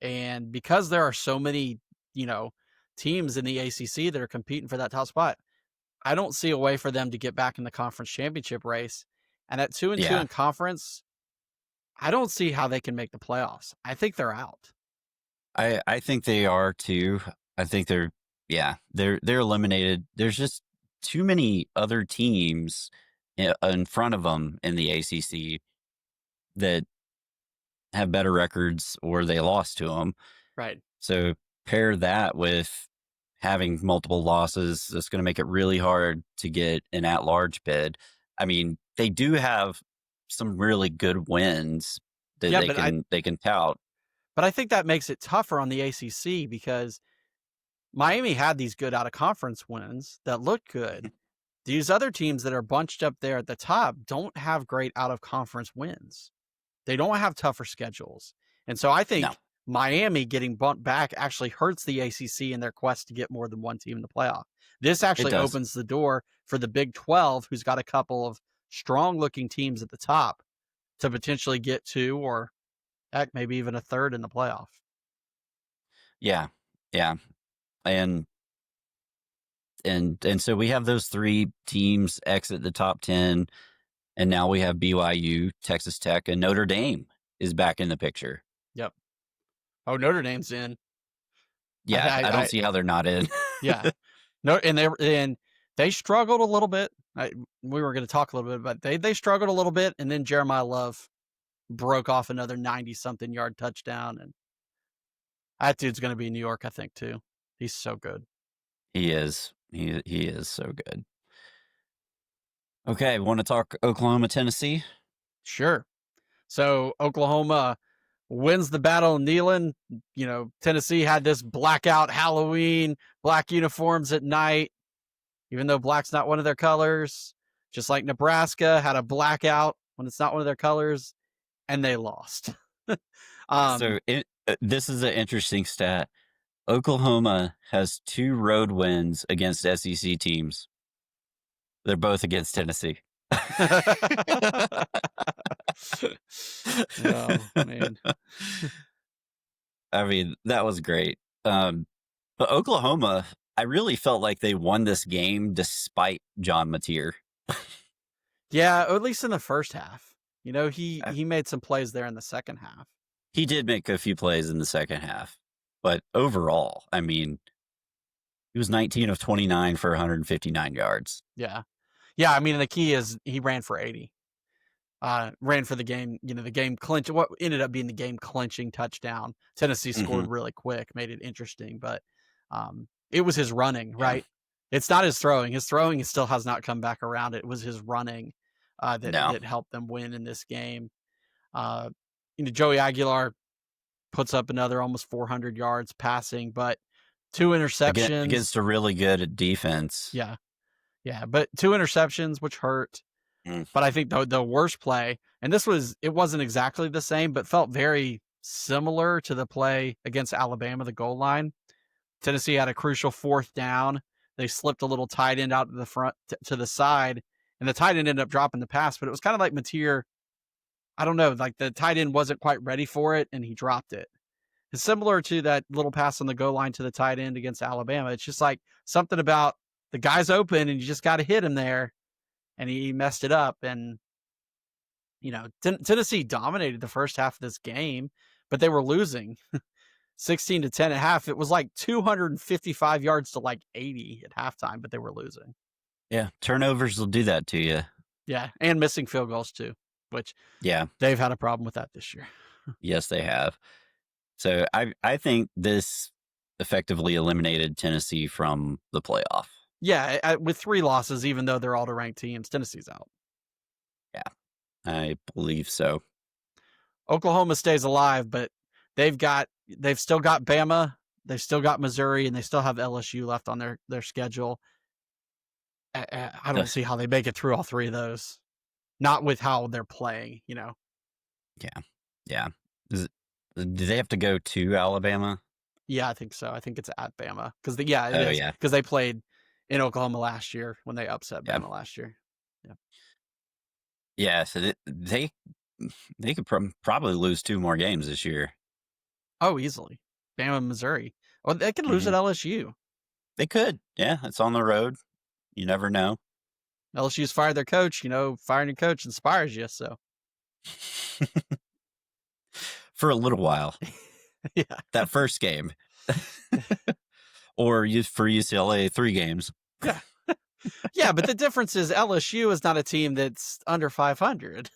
and because there are so many, you know, teams in the ACC that are competing for that top spot, I don't see a way for them to get back in the conference championship race. And at 2-2 Yeah, in conference, I don't see how they can make the playoffs. I think they're out. I think they are too. I think they're yeah, they're eliminated. There's just too many other teams in front of them in the ACC that have better records or they lost to them. Right. So pair that with having multiple losses, that's going to make it really hard to get an at-large bid. I mean, they do have some really good wins that Yeah, they can tout. but I think that makes it tougher on the ACC because Miami had these good out of conference wins that looked good. These other teams that are bunched up there at the top don't have great out of conference wins. They don't have tougher schedules. And so I No, think Miami getting bumped back actually hurts the ACC in their quest to get more than one team in the playoff. This it actually does. opens the door for the Big 12, who's got a couple of strong looking teams at the top to potentially get two or heck, maybe even a third in the playoff. Yeah, yeah, and and so we have those three teams exit the top 10, and now we have BYU, Texas Tech, and Notre Dame is back in the picture. Yep. Oh, Notre Dame's in. Yeah, I don't I see how they're not in. yeah. No, and they struggled a little bit. We were going to talk a little bit about they struggled a little bit, and then Jeremiah Love broke off another 90 something yard touchdown, and that dude's going to be in New York, I think, too. He's so good. He is. He is so good. Okay, want to talk Oklahoma, Tennessee? Sure. So Oklahoma wins the battle of Neyland. You know, Tennessee had this blackout Halloween, black uniforms at night, even though black's not one of their colors. Just like Nebraska had a blackout when it's not one of their colors, and they lost. um, So this is an interesting stat. Oklahoma has 2 road wins against SEC teams. They're both against Tennessee. oh man. I mean, that was great. But Oklahoma, I really felt like they won this game despite John Mateer. Yeah, or at least in the first half. You know, Uh, he made some plays there in the second half. He did make a few plays in the second half, but overall, I mean, he was 19 of 29 for 159 yards. Yeah. Yeah, I mean, the key is he ran for 80. Ran for the game, you know, the game clinch what ended up being the game clinching touchdown. Tennessee scored Mhm. really quick, made it interesting, but it was his running, Yeah. right? It's not his throwing. His throwing still has not come back around. It was his running No. that helped them win in this game. Uh, you know, Joey Aguilar puts up another almost 400 yards passing, but two Against interceptions. a really good defense. Yeah, yeah, but two interceptions, which hurt. Mm. But I think the worst play, and it wasn't exactly the same, but felt very similar to the play against Alabama, the goal line. Tennessee had a crucial fourth down. They slipped a little tight end out to the front to the side, and the tight end ended up dropping the pass. But it was kind of like Mateer. I don't know, like the tight end wasn't quite ready for it, and he dropped it. It's similar to that little pass on the goal line to the tight end against Alabama. It's just like something about the guy's open, and you just got to hit him there, and he messed it up. And you know, Tennessee dominated the first half of this game, but they were losing 16-10 at half. It was like 255 yards to like 80 at halftime, but they were losing. Yeah, turnovers will do that to you. Yeah, and missing field goals too, which Yeah, they've had a problem with that this year. yes, they have. So I think this effectively eliminated Tennessee from the playoff. Yeah, with 3 losses, even though they're all to ranked teams, Tennessee's out. Yeah, I believe so. Oklahoma stays alive, but they've still got Bama, they've still got Missouri, and they still have LSU left on their schedule. I don't see how they make it through all 3 of those. Not with how they're playing, you know. Yeah, yeah. Did they have to go to Alabama? Yeah, I think so. I think it's at Bama because yeah, it Oh is yeah, because they played in Oklahoma last year when they upset yeah, Bama last year. Yeah. yeah. So they could probably lose 2 more games this year. Oh, easily. Bama, Missouri. Well, they could lose Hmm. at LSU. They could. Yeah, it's on the road. You never know. LSU's fired their coach. Firing your coach inspires you. So For a little while. yeah, That first game, or for UCLA, 3 games. yeah, yeah. But the difference is LSU is not a team that's under 500.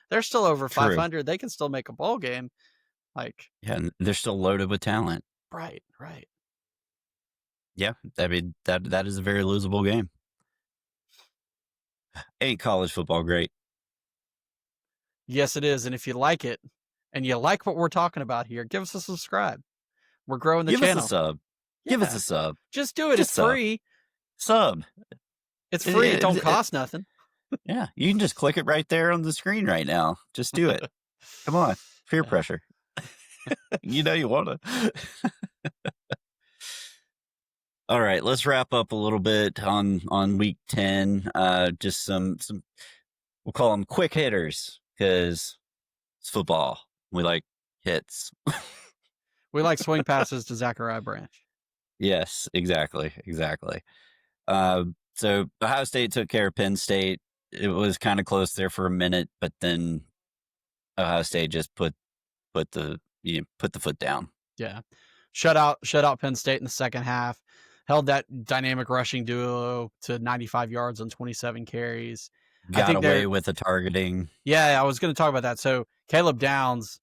They're still over True. 500. They can still make a bowl game. Like, Yeah, and they're still loaded with talent. right, right. Yeah, I mean that is a very losable game. Ain't college football great? Yes, it is. And if you like it and you like what we're talking about here, give us a subscribe. We're growing the Give us a channel. sub. Give us Yeah, a sub. just do it. It's Just sub. free. Sub. It's It- free. It don't it- it- cost nothing. yeah, you can just click it right there on the screen right now. Just do it. Come on, peer Yeah. pressure. You know you want to. All right, let's wrap up a little bit on week 10. Just some we'll call them quick hitters because it's football. We like hits. We like swing passes to Zachariah Branch. Yes, exactly. So Ohio State took care of Penn State. It was kind of close there for a minute, but then Ohio State just put the foot down. Yeah. Shut out Penn State in the second half. Held that dynamic rushing duo to 95 yards on 27 carries. I Got think away with the targeting. yeah, I was going to talk about that. So Caleb Downs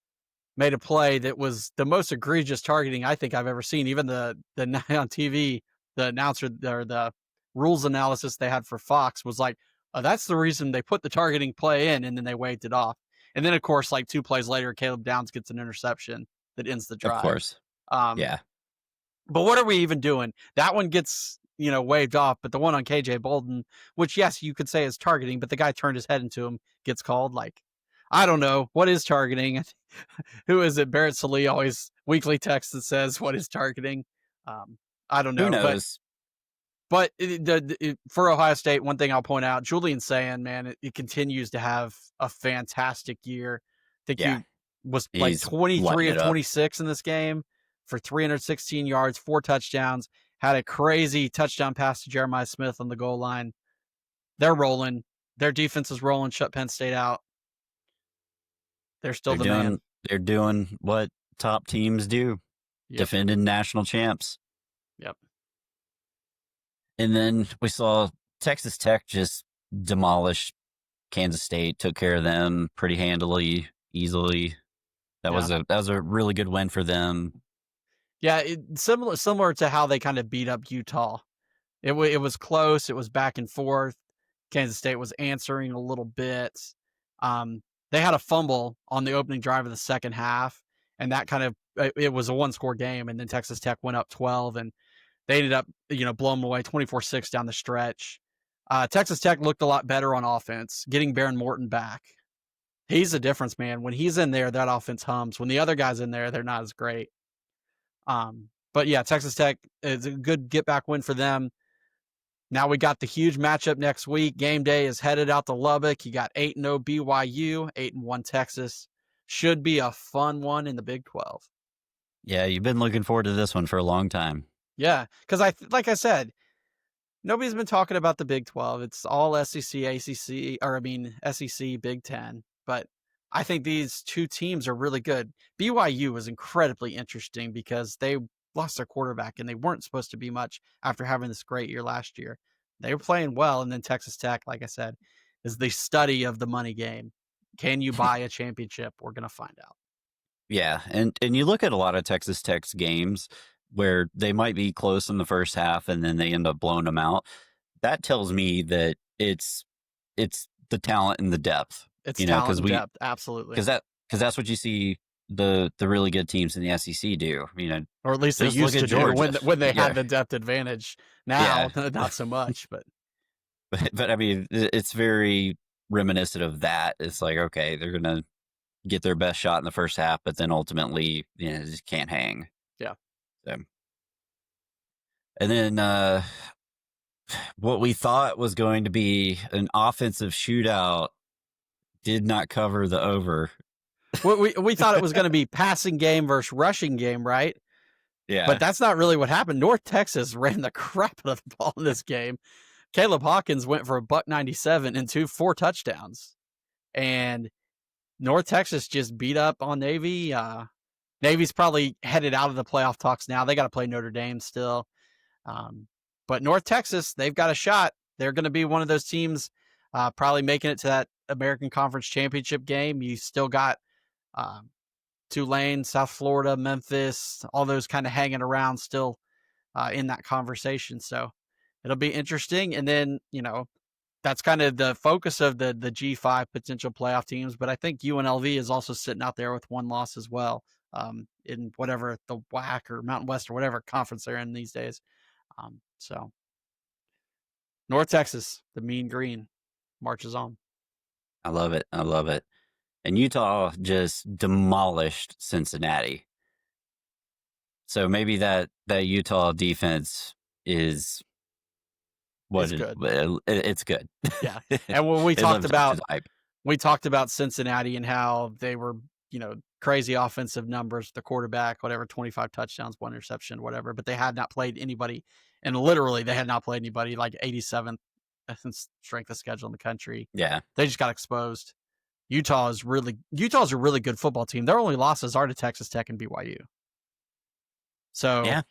made a play that was the most egregious targeting I think I've ever seen. Even the night on TV, the announcer or the rules analysis they had for Fox was like, oh, that's the reason they put the targeting play in, and then they waved it off. And then, of course, like 2 plays later, Caleb Downs gets an interception that ends the Of drive. course. Um, Yeah. but what are we even doing? That one gets, waved off, but the one on KJ Bolden, which yes, you could say is targeting, but the guy turned his head into him, gets called. Like, I don't know. What is targeting? Who is it? Barrett Salee always weekly text that says what is targeting. I don't Who know, but knows? for Ohio State, one thing I'll point out, Julian Sand, man, it continues to have a fantastic year. I think Yeah. he was like He's 23 lighting of it up. 26 in this game for 316 yards, 4 touchdowns, had a crazy touchdown pass to Jeremiah Smith on the goal line. They're rolling. Their defense is rolling, shut Penn State out. They're still They're the man. doing what top teams do. Yep. Defending national champs. Yep. And then we saw Texas Tech just demolish Kansas State, took care of them pretty handily, easily. That Yeah. was a really good win for them. Yeah, similar to how they kind of beat up Utah. It was close. It was back and forth. Kansas State was answering a little bit. They had a fumble on the opening drive of the second half, and that kind of it was a 1-score game. And then Texas Tech went up 12, and they ended up blowing them away 24-6 down the stretch. Texas Tech looked a lot better on offense, getting Baron Morton back. He's a difference, man. When he's in there, that offense hums. When the other guys in there, they're not as great. But yeah, Texas Tech is a good get back win for them. Now we got the huge matchup next week. Game day is headed out to Lubbock. You got 8-0 BYU, 8-1 Texas. Should be a fun one in the Big 12. Yeah, you've been looking forward to this one for a long time. Yeah, because like I said, nobody's been talking about the Big 12. It's all SEC, ACC, SEC, Big 10. But I think these two teams are really good. BYU was incredibly interesting because they lost their quarterback and they weren't supposed to be much after having this great year last year. They were playing well, and then Texas Tech, like I said, is the study of the money game. Can you buy a championship? We're going to find out. Yeah, and you look at a lot of Texas Tech's games where they might be close in the first half and then they end up blowing them out. That tells me that it's the talent and the depth, It's talent because and depth, absolutely. because that's what you see the really good teams in the SEC do. Or at least they just look used at to do Georgia. when they Yeah. had the depth advantage. Now, Yeah. not so much, but But I mean, it's very reminiscent of that. It's like, okay, they're gonna get their best shot in the first half, but then ultimately, just can't hang. Yeah. So, and then what we thought was going to be an offensive shootout did not cover the over. We thought it was going to be passing game versus rushing game, right? But Yeah. that's not really what happened. North Texas ran the crap out of the ball in this game. Caleb Hawkins went for a $197 and 4 touchdowns. And North Texas just beat up on Navy. Navy's probably headed out of the playoff talks now. They got to play Notre Dame still. But North Texas, they've got a shot. They're going to be one of those teams probably making it to that American Conference Championship game. You still got Tulane, South Florida, Memphis, all those kind of hanging around still in that conversation. So it'll be interesting. And then, that's kind of the focus of the G5 potential playoff teams. But I think UNLV is also sitting out there with one loss as well in whatever the WAC or Mountain West or whatever conference they're in these days. So North Texas, the Mean Green, marches on. I love it. I love it. And Utah just demolished Cincinnati. So maybe that Utah defense is It's good. It's good. Yeah. And when we It talked lives up to about the hype. Cincinnati and how they were, crazy offensive numbers, the quarterback, whatever, 25 touchdowns, 1 interception, whatever, but they had not played anybody. And literally they had not played anybody like 87th strength of schedule in the country. Yeah. They just got exposed. Utah's a really good football team. Their only losses are to Texas Tech and BYU. So Yeah.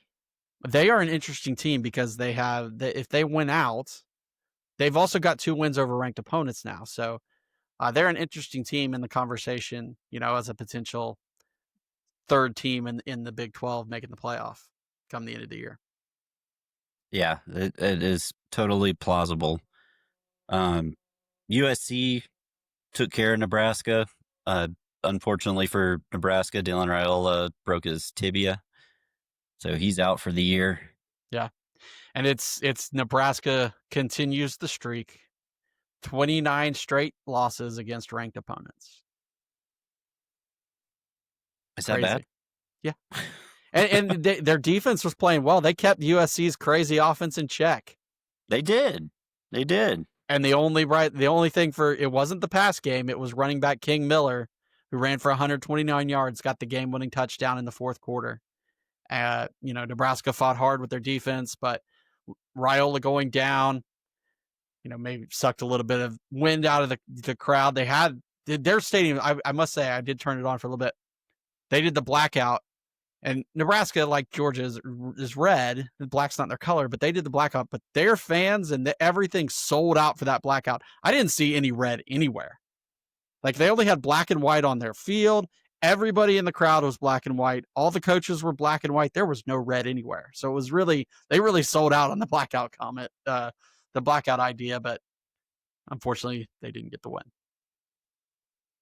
they are an interesting team because if they win out, they've also got 2 wins over ranked opponents now. So they're an interesting team in the conversation, as a potential third team in the Big 12 making the playoff come the end of the year. Yeah, it is totally plausible. USC took care of Nebraska. Unfortunately for Nebraska, Dylan Raiola broke his tibia, so he's out for the year. Yeah, and it's Nebraska continues the streak, 29 straight losses against ranked opponents. Is Crazy. that bad? Yeah, and their defense was playing well. They kept USC's crazy offense in check. They did. And the only thing for it wasn't the pass game. It was running back King Miller, who ran for 129 yards, got the game-winning touchdown in the fourth quarter. Nebraska fought hard with their defense, but Raiola going down, maybe sucked a little bit of wind out of the crowd. They had their stadium. I must say, I did turn it on for a little bit. They did the blackout, and Nebraska, like Georgia, is red. Black's not their color, but they did the blackout. But their fans and everything sold out for that blackout. I didn't see any red anywhere. Like, they only had black and white on their field. Everybody in the crowd was black and white. All the coaches were black and white. There was no red anywhere. So it was they really sold out on the blackout the blackout idea, but unfortunately they didn't get the win.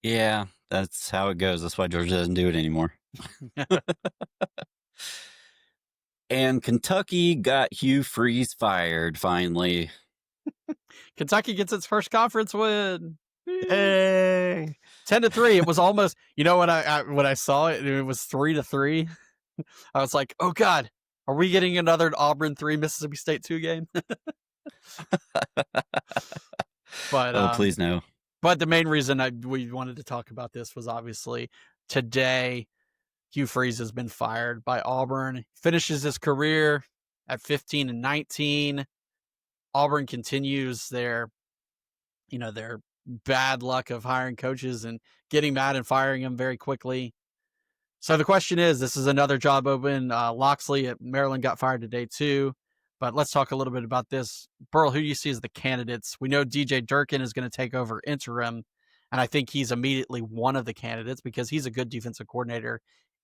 Yeah, that's how it goes. That's why Georgia doesn't do it anymore. And Kentucky got Hugh Freeze fired finally. Kentucky gets its first conference win. Hey. 10-3. It was almost, when I saw it, it was 3-3. I was like, oh God, are we getting another Auburn 3, Mississippi State 2 game? But please no. But the main reason we wanted to talk about this was obviously today Hugh Freeze has been fired by Auburn. Finishes his career at 15-19. Auburn continues their bad luck of hiring coaches and getting mad and firing them very quickly. So the question is, this is another job open. Loxley at Maryland got fired today too. But let's talk a little bit about this. Burl, who do you see as the candidates? We know DJ Durkin is going to take over interim, and I think he's immediately one of the candidates because he's a good defensive coordinator,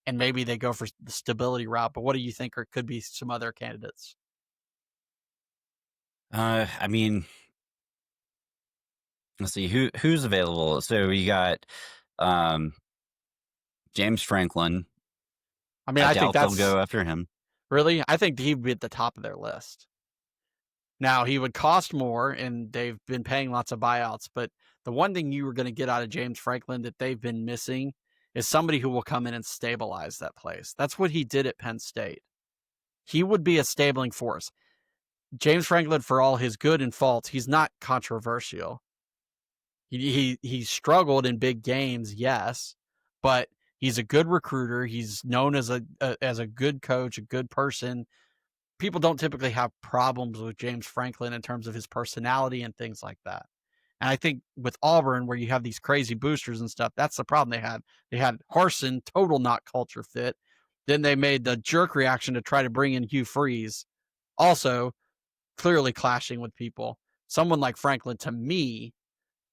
and maybe they go for the stability route. But what do you think could be some other candidates? I mean, let's see who's available. So you got James Franklin. I mean, I think they'll go after him. Really? I think he'd be at the top of their list. Now, he would cost more, and they've been paying lots of buyouts, but The one thing you were going to get out of James Franklin that they've been missing is somebody who will come in and stabilize that place. That's what he did at Penn State. He would be a stabling force. James Franklin, for all his good and faults, he's not controversial. He struggled in big games, yes, but he's a good recruiter. He's known as a good coach, a good person. People don't typically have problems with James Franklin in terms of his personality and things like that. And I think with Auburn, where you have these crazy boosters and stuff, that's the problem they had. They had Harsin, total not culture fit. Then they made the jerk reaction to try to bring in Hugh Freeze, also clearly clashing with people. Someone like Franklin, to me,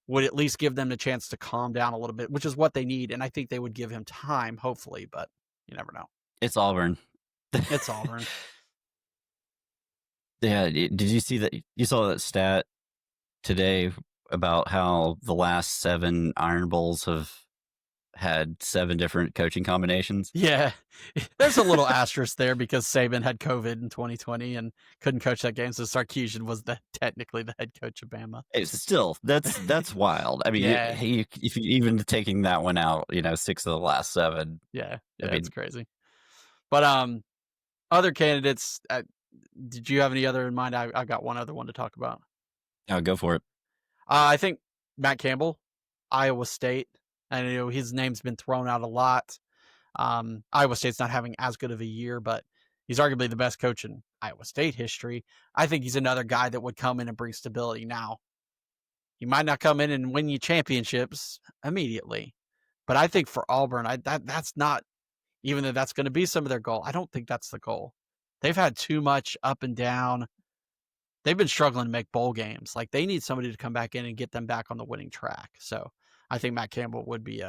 would at least give them the chance to calm down a little bit, which is what they need. And I think they would give him time, hopefully, but you never know. It's Auburn. It's Auburn. Yeah. Did you see that? You saw that stat today about how the last 7 Iron Bowls have had 7 different coaching combinations? Yeah. There's a little asterisk there because Saban had COVID in 2020 and couldn't coach that game. So Sarkisian was technically the head coach of Bama. It's still, that's wild. I mean, Yeah. if you even taking that one out, 6 of the last 7. Yeah. I mean, It's crazy. But other candidates, did you have any other in mind? I got one other one to talk about. oh, go for it. I think Matt Campbell, Iowa State. I know his name's been thrown out a lot. Iowa State's not having as good of a year, but he's arguably the best coach in Iowa State history. I think he's another guy that would come in and bring stability. Now, he might not come in and win you championships immediately, but I think for Auburn, that's not, even though that's going to be some of their goal, I don't think that's the goal. They've had too much up and down. They've been struggling to make bowl games. Like, they need somebody to come back in and get them back on the winning track. So I think Matt Campbell would be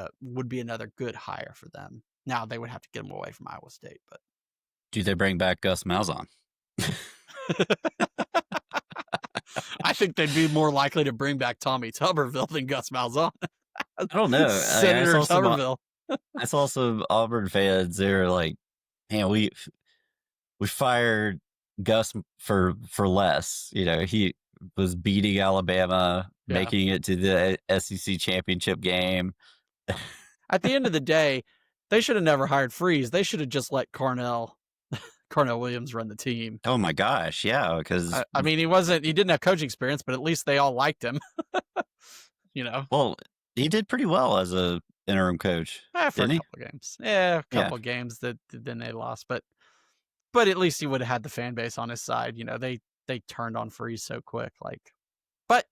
another good hire for them. Now they would have to get him away from Iowa State, but Do they bring back Gus Malzahn? I think they'd be more likely to bring back Tommy Tuberville than Gus Malzahn. I don't know. Senator Tuberville. I saw some Auburn fans. They're like, man, we fired Gus for less. He was beating Alabama, making it to the SEC championship game. At the end of the day, they should have never hired Freeze. They should have just let Cornell Williams run the team. Oh my gosh, yeah, because I mean, he didn't have coaching experience, but at least they all liked him. Well, he did pretty well as a interim coach. For a didn't he? couple games. Yeah, a couple games that then they lost, but at least he would have had the fan base on his side. They turned on Freeze so quick, but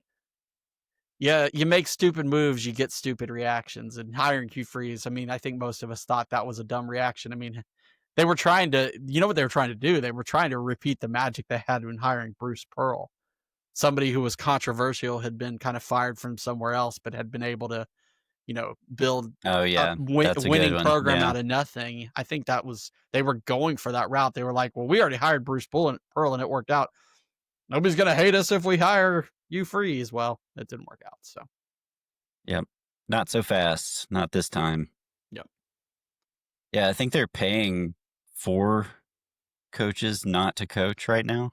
yeah, you make stupid moves, you get stupid reactions. And hiring Hugh Freeze, I mean, I think most of us thought that was a dumb reaction. I mean, they were trying to, what they were trying to do? They were trying to repeat the magic they had when hiring Bruce Pearl, somebody who was controversial, had been kind of fired from somewhere else, but had been able to, build a winning program out of nothing. I think they were going for that route. They were like, well, we already hired Bruce Pearl and it worked out. Nobody's going to hate us if we hire Hugh Freeze. Well, it didn't work out. So, yep, not so fast. Not this time. Yep. Yeah, I think they're paying 4 coaches not to coach right now.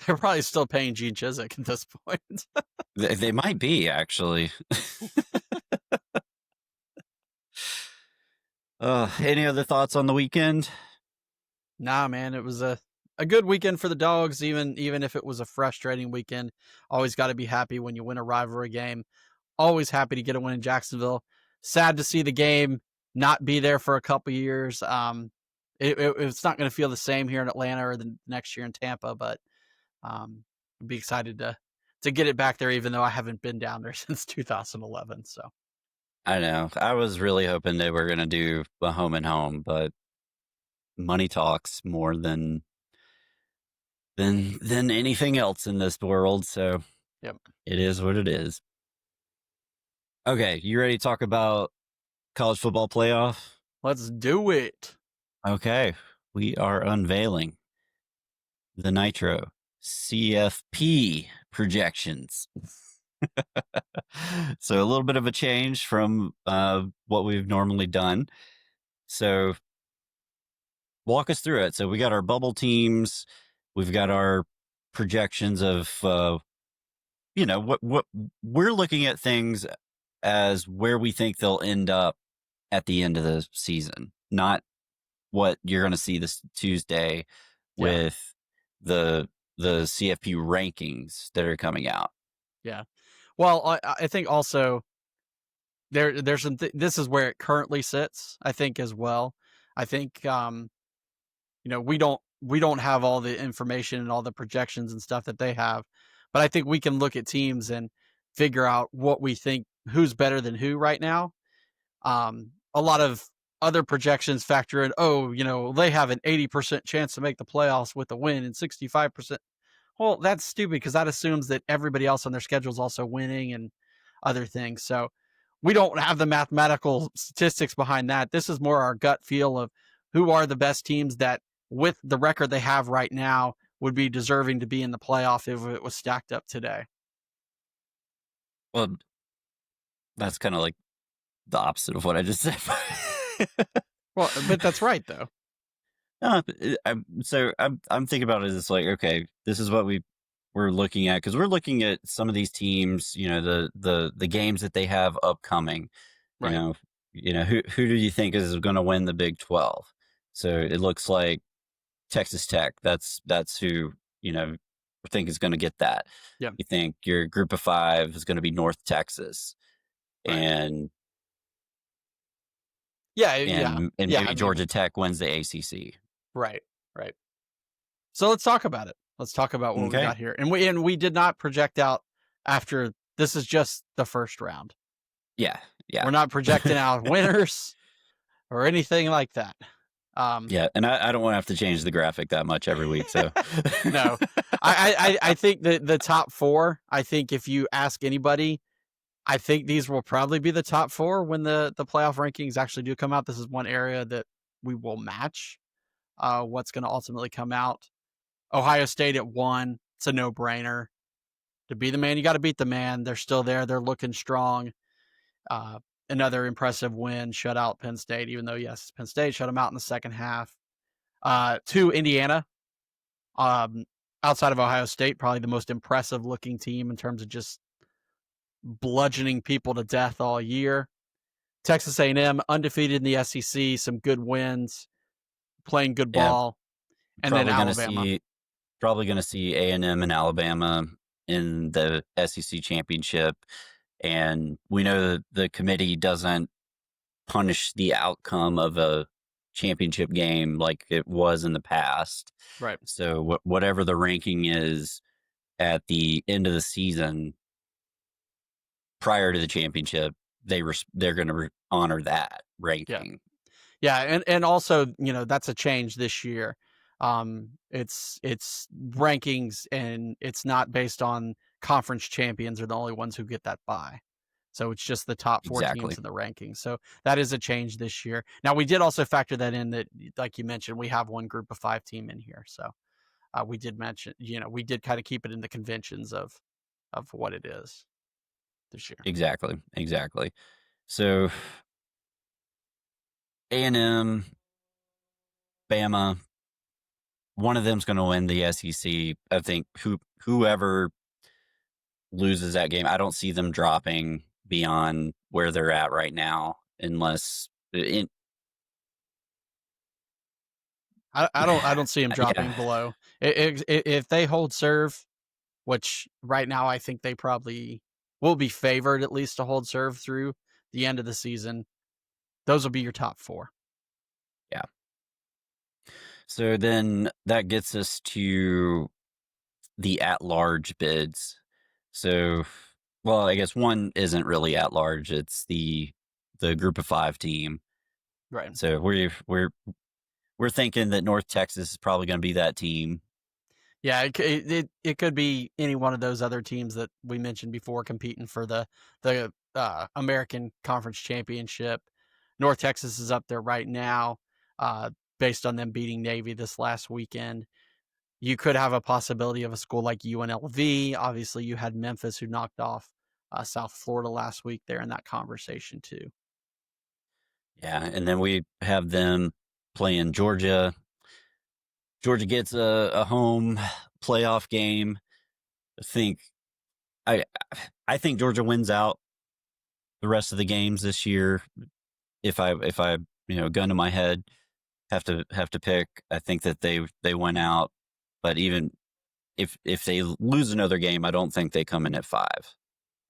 They're probably still paying Gene Chizik at this point. They might be, actually. Any other thoughts on the weekend? Nah, man, it was a good weekend for the Dogs, even if it was a frustrating weekend. Always got to be happy when you win a rivalry game. Always happy to get a win in Jacksonville. Sad to see the game not be there for a couple years. It's not going to feel the same here in Atlanta or the next year in Tampa, but I'd be excited to get it back there, even though I haven't been down there since 2011. So I know. I was really hoping they were going to do a home and home, but money talks more than anything else in this world. So yep, it is what it is. Okay, you ready to talk about college football playoff? Let's do it. Okay, we are unveiling the Nitro CFP projections. So a little bit of a change from what we've normally done. So walk us through it. So we got our bubble teams. We've got our projections of, what we're looking at things as where we think they'll end up at the end of the season, not what you're going to see this Tuesday Yeah. with the CFP rankings that are coming out. Yeah. Well, I think also there's some this is where it currently sits, I think, as well. I think we don't have all the information and all the projections and stuff that they have, but I think we can look at teams and figure out what we think who's better than who right now. A lot of other projections factor in, oh, they have an 80% chance to make the playoffs with a win and 65%. Well, that's stupid because that assumes that everybody else on their schedule is also winning and other things. So we don't have the mathematical statistics behind that. This is more our gut feel of who are the best teams that, with the record they have right now, would be deserving to be in the playoff if it was stacked up today. Well, that's kind of like the opposite of what I just said. Well, but that's right though. No, I'm thinking about it as like, okay, this is what we're looking at, because we're looking at some of these teams, the games that they have upcoming. You Right. know, who do you think is going to win the Big 12? So it looks like Texas Tech. That's who think is going to get that. Yeah. You think your group of five is going to be North Texas, Right. and Yeah. Yeah. Yeah. I maybe mean, Georgia Tech wins the ACC. right. Right. So let's talk about it. Let's talk about what we Okay. got here. And we did not project out after this is just the first round. Yeah. Yeah. We're not projecting out winners or anything like that. Yeah, and I don't want to have to change the graphic that much every week. So, No, I think that the top four. I think if you ask anybody, I think these will probably be the top four when the playoff rankings actually do come out. This is one area that we will match. What's going to ultimately come out? Ohio State at one. It's a no brainer. To be the man, you got to beat the man. They're still there. They're looking strong. Uh, Another impressive win, shut out Penn State, even though, yes, Penn State shut them out in the second half. Two, Indiana, um, outside of Ohio State, probably the most impressive looking team in terms of just bludgeoning people to death all year. Texas A&M, undefeated in the SEC, some good wins, playing good yeah, ball. And then probably going to Alabama. see A&M and Alabama in the SEC championship, and we know that the committee doesn't punish the outcome of a championship game like it was in the past. Right. So whatever the ranking is at the end of the season prior to the championship, they're going to honor that Yeah. ranking. Yeah, and also, that's a change this year. It's rankings, and it's not based on conference champions are the only ones who get that bye. So it's just the top four Exactly. teams in the rankings. So that is a change this year. Now we did also factor that in that, like you mentioned, we have one group of five team in here. So we did mention, we did kind of keep it in the conventions of what it is this year. Exactly. So A&M, Bama, one of them's going to win the SEC. I think whoever loses that game, I don't see them dropping beyond where they're at right now, unless I don't see them yeah, dropping below. If they hold serve, which right now I think they probably will be favored at least to hold serve through the end of the season. Those will be your top four. yeah. So then that gets us to the at-large bids. So, well, I guess one isn't really at-large. It's the group of five team. Right. So we're thinking that North Texas is probably going to be that team. Yeah, it could be any one of those other teams that we mentioned before competing for the American Conference Championship. North Texas is up there right now, uh, based on them beating Navy this last weekend. You could have a possibility of a school like UNLV. Obviously, you had Memphis who knocked off South Florida last week. They're in that conversation too. Yeah, and then we have them playing Georgia. Georgia gets a home playoff game. I think I I think Georgia wins out. the rest of the games this year, if I gun to my head, have to pick, I think that they went out. But even if they lose another game, I don't think they come in at 5.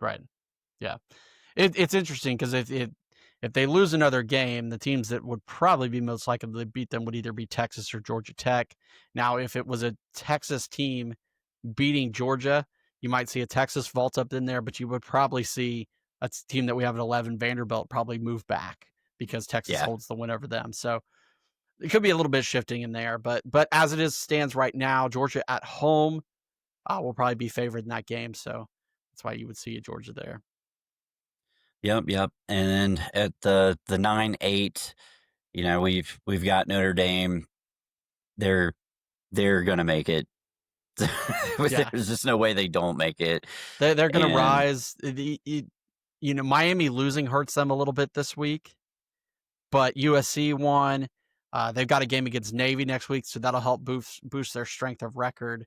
Right. Yeah. It's interesting because if they lose another game, the teams that would probably be most likely to beat them would either be Texas or Georgia Tech. Now, if it was a Texas team beating Georgia, you might see a Texas vault up in there, but you would probably see a team that we have at 11, Vanderbilt, probably move back because Texas Yeah. holds the win over them. So it could be a little bit shifting in there, but as it is stands right now, Georgia at home will probably be favored in that game. So that's why you would see a Georgia there. Yep, yep. And then at the 9-8, we've got Notre Dame. They're gonna make it. Yeah, There's just no way they don't make it. they're going to And rise. Miami losing hurts them a little bit this week, but USC won. They've got a game against Navy next week, so that'll help boost their strength of record.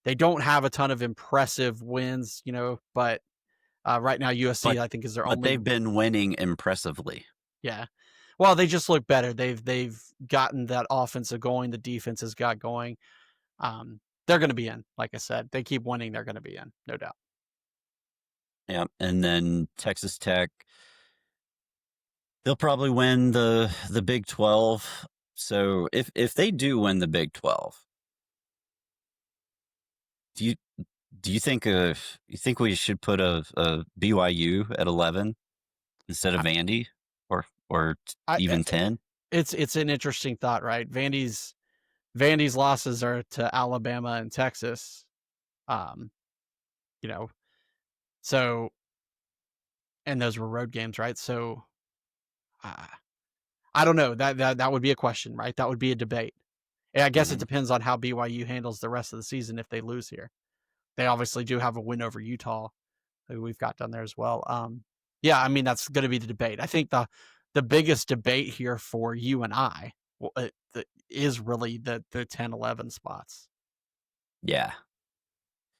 They don't have a ton of impressive wins, but right now USC but I think is their but only. they've been winning impressively. Yeah. Well, they just look better. They've gotten that offensive going. The defense has got going. They're going to be in. Like I said, they keep winning. They're going to be in, no doubt. Yeah, and then Texas Tech, they'll probably win the Big 12. So if they do win the Big 12, do you do you think we should put a BYU at 11 instead of I, Vandy, or I, even 10? it's an interesting thought, right? Vandy's losses are to Alabama and Texas. Um, you know, so and those were road games, right? So uh, I don't know. That would be a question, right? That would be a debate. And I guess it Hmm. depends on how BYU handles the rest of the season if they lose here. They obviously do have a win over Utah, who we've got down there as well. Yeah, I mean that's going to be the debate. I think the biggest debate here for you and I is really the 10-11 spots. Yeah,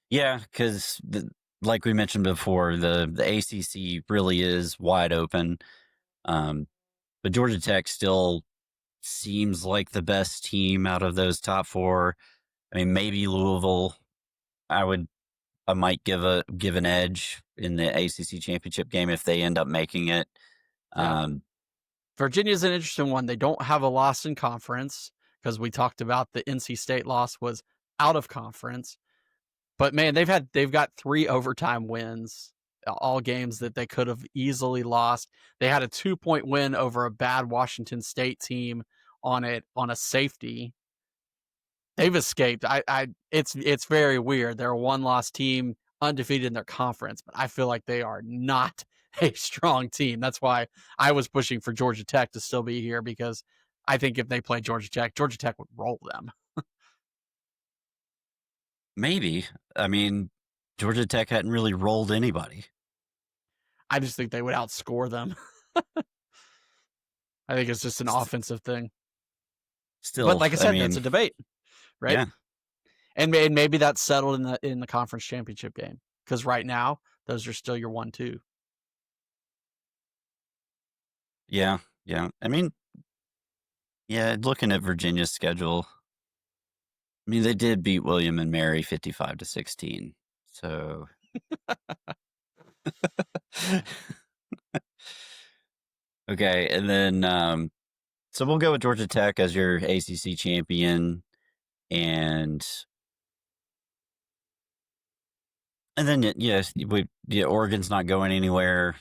yeah, because like we mentioned before, the ACC really is wide open. Um, but Georgia Tech still seems like the best team out of those top 4. I mean, maybe Louisville. I would I might give an edge in the ACC championship game if they end up making it. Yeah, Um, Virginia's an interesting one. They don't have a loss in conference because we talked about the NC State loss was out of conference. But man, they've got 3 overtime wins, all games that they could have easily lost. They had a 2-point win over a bad Washington State team on a safety. They've escaped. It's very weird. They're a one-loss team, undefeated in their conference, but I feel like they are not a strong team. That's why I was pushing for Georgia Tech to still be here because I think if they play Georgia Tech would roll them. Maybe. I mean, Georgia Tech hadn't really rolled anybody. I just think they would outscore them. I think it's just an St- offensive thing. But Still, like I I said, that's mean, a debate, right? yeah, And maybe that's settled in the conference championship game because right now those are still your 1-2. yeah, yeah. I mean, yeah. Looking at Virginia's schedule, I mean, they did beat William and Mary 55-16. So, okay, and then so we'll go with Georgia Tech as your ACC champion, and then yes, Oregon's not going anywhere.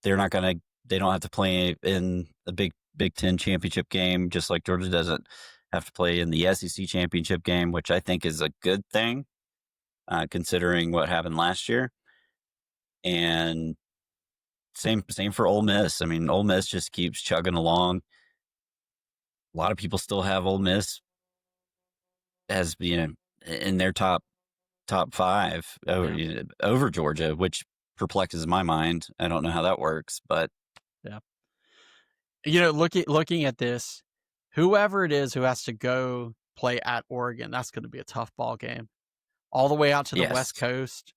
They're not gonna. They don't have to play in the Big Ten championship game, just like Georgia doesn't have to play in the SEC championship game, which I think is a good thing, considering what happened last year. And same for Ole Miss. I mean, Ole Miss just keeps chugging along. A lot of people still have Ole Miss as in their top 5 Yeah, over Georgia, which perplexes my mind. I don't know how that works, but yeah. Looking at this, whoever it is who has to go play at Oregon, that's going to be a tough ball game. All the way out to the West yes, Coast.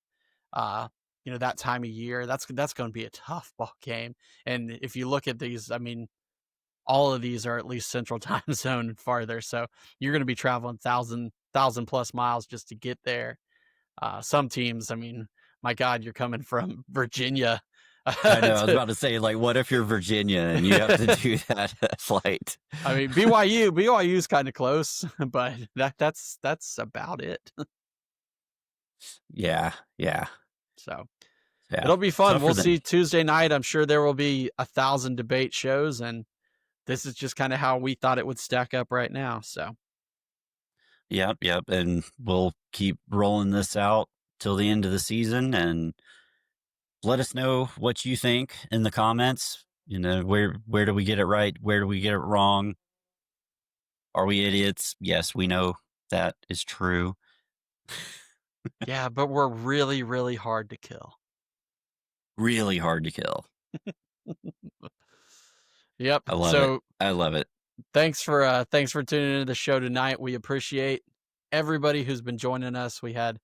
Uh, that time of year, that's going to be a tough ball game. And if you look at these, I mean, all of these are at least central time zone and farther. So you're going to be traveling thousand plus miles just to get there. Some teams, I mean, my God, you're coming from Virginia. I know. I was to, about to say, like, what if you're Virginia and you have to do that flight? I mean, BYU is kind of close, but that's about it. Yeah, yeah, So yeah. it'll be fun. Tougher We'll than. see Tuesday night. I'm sure there will be 1,000 debate shows, and this is just kind of how we thought it would stack up right now. So Yep, yep. And we'll keep rolling this out till the end of the season, and let us know what you think in the comments. Where do we get it right? Where do we get it wrong? Are we idiots? Yes, we know that is true. yeah, but we're really, really hard to kill. Really hard to kill. Yep. I love it. So I love it. thanks for tuning into the show tonight. We appreciate everybody who's been joining us. We had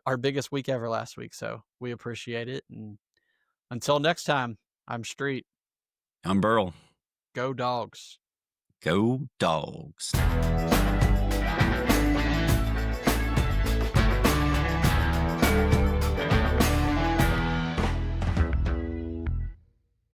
our biggest week ever last week, so we appreciate it. And until next time, I'm Street. I'm Burl. Go Dogs. Go Dogs.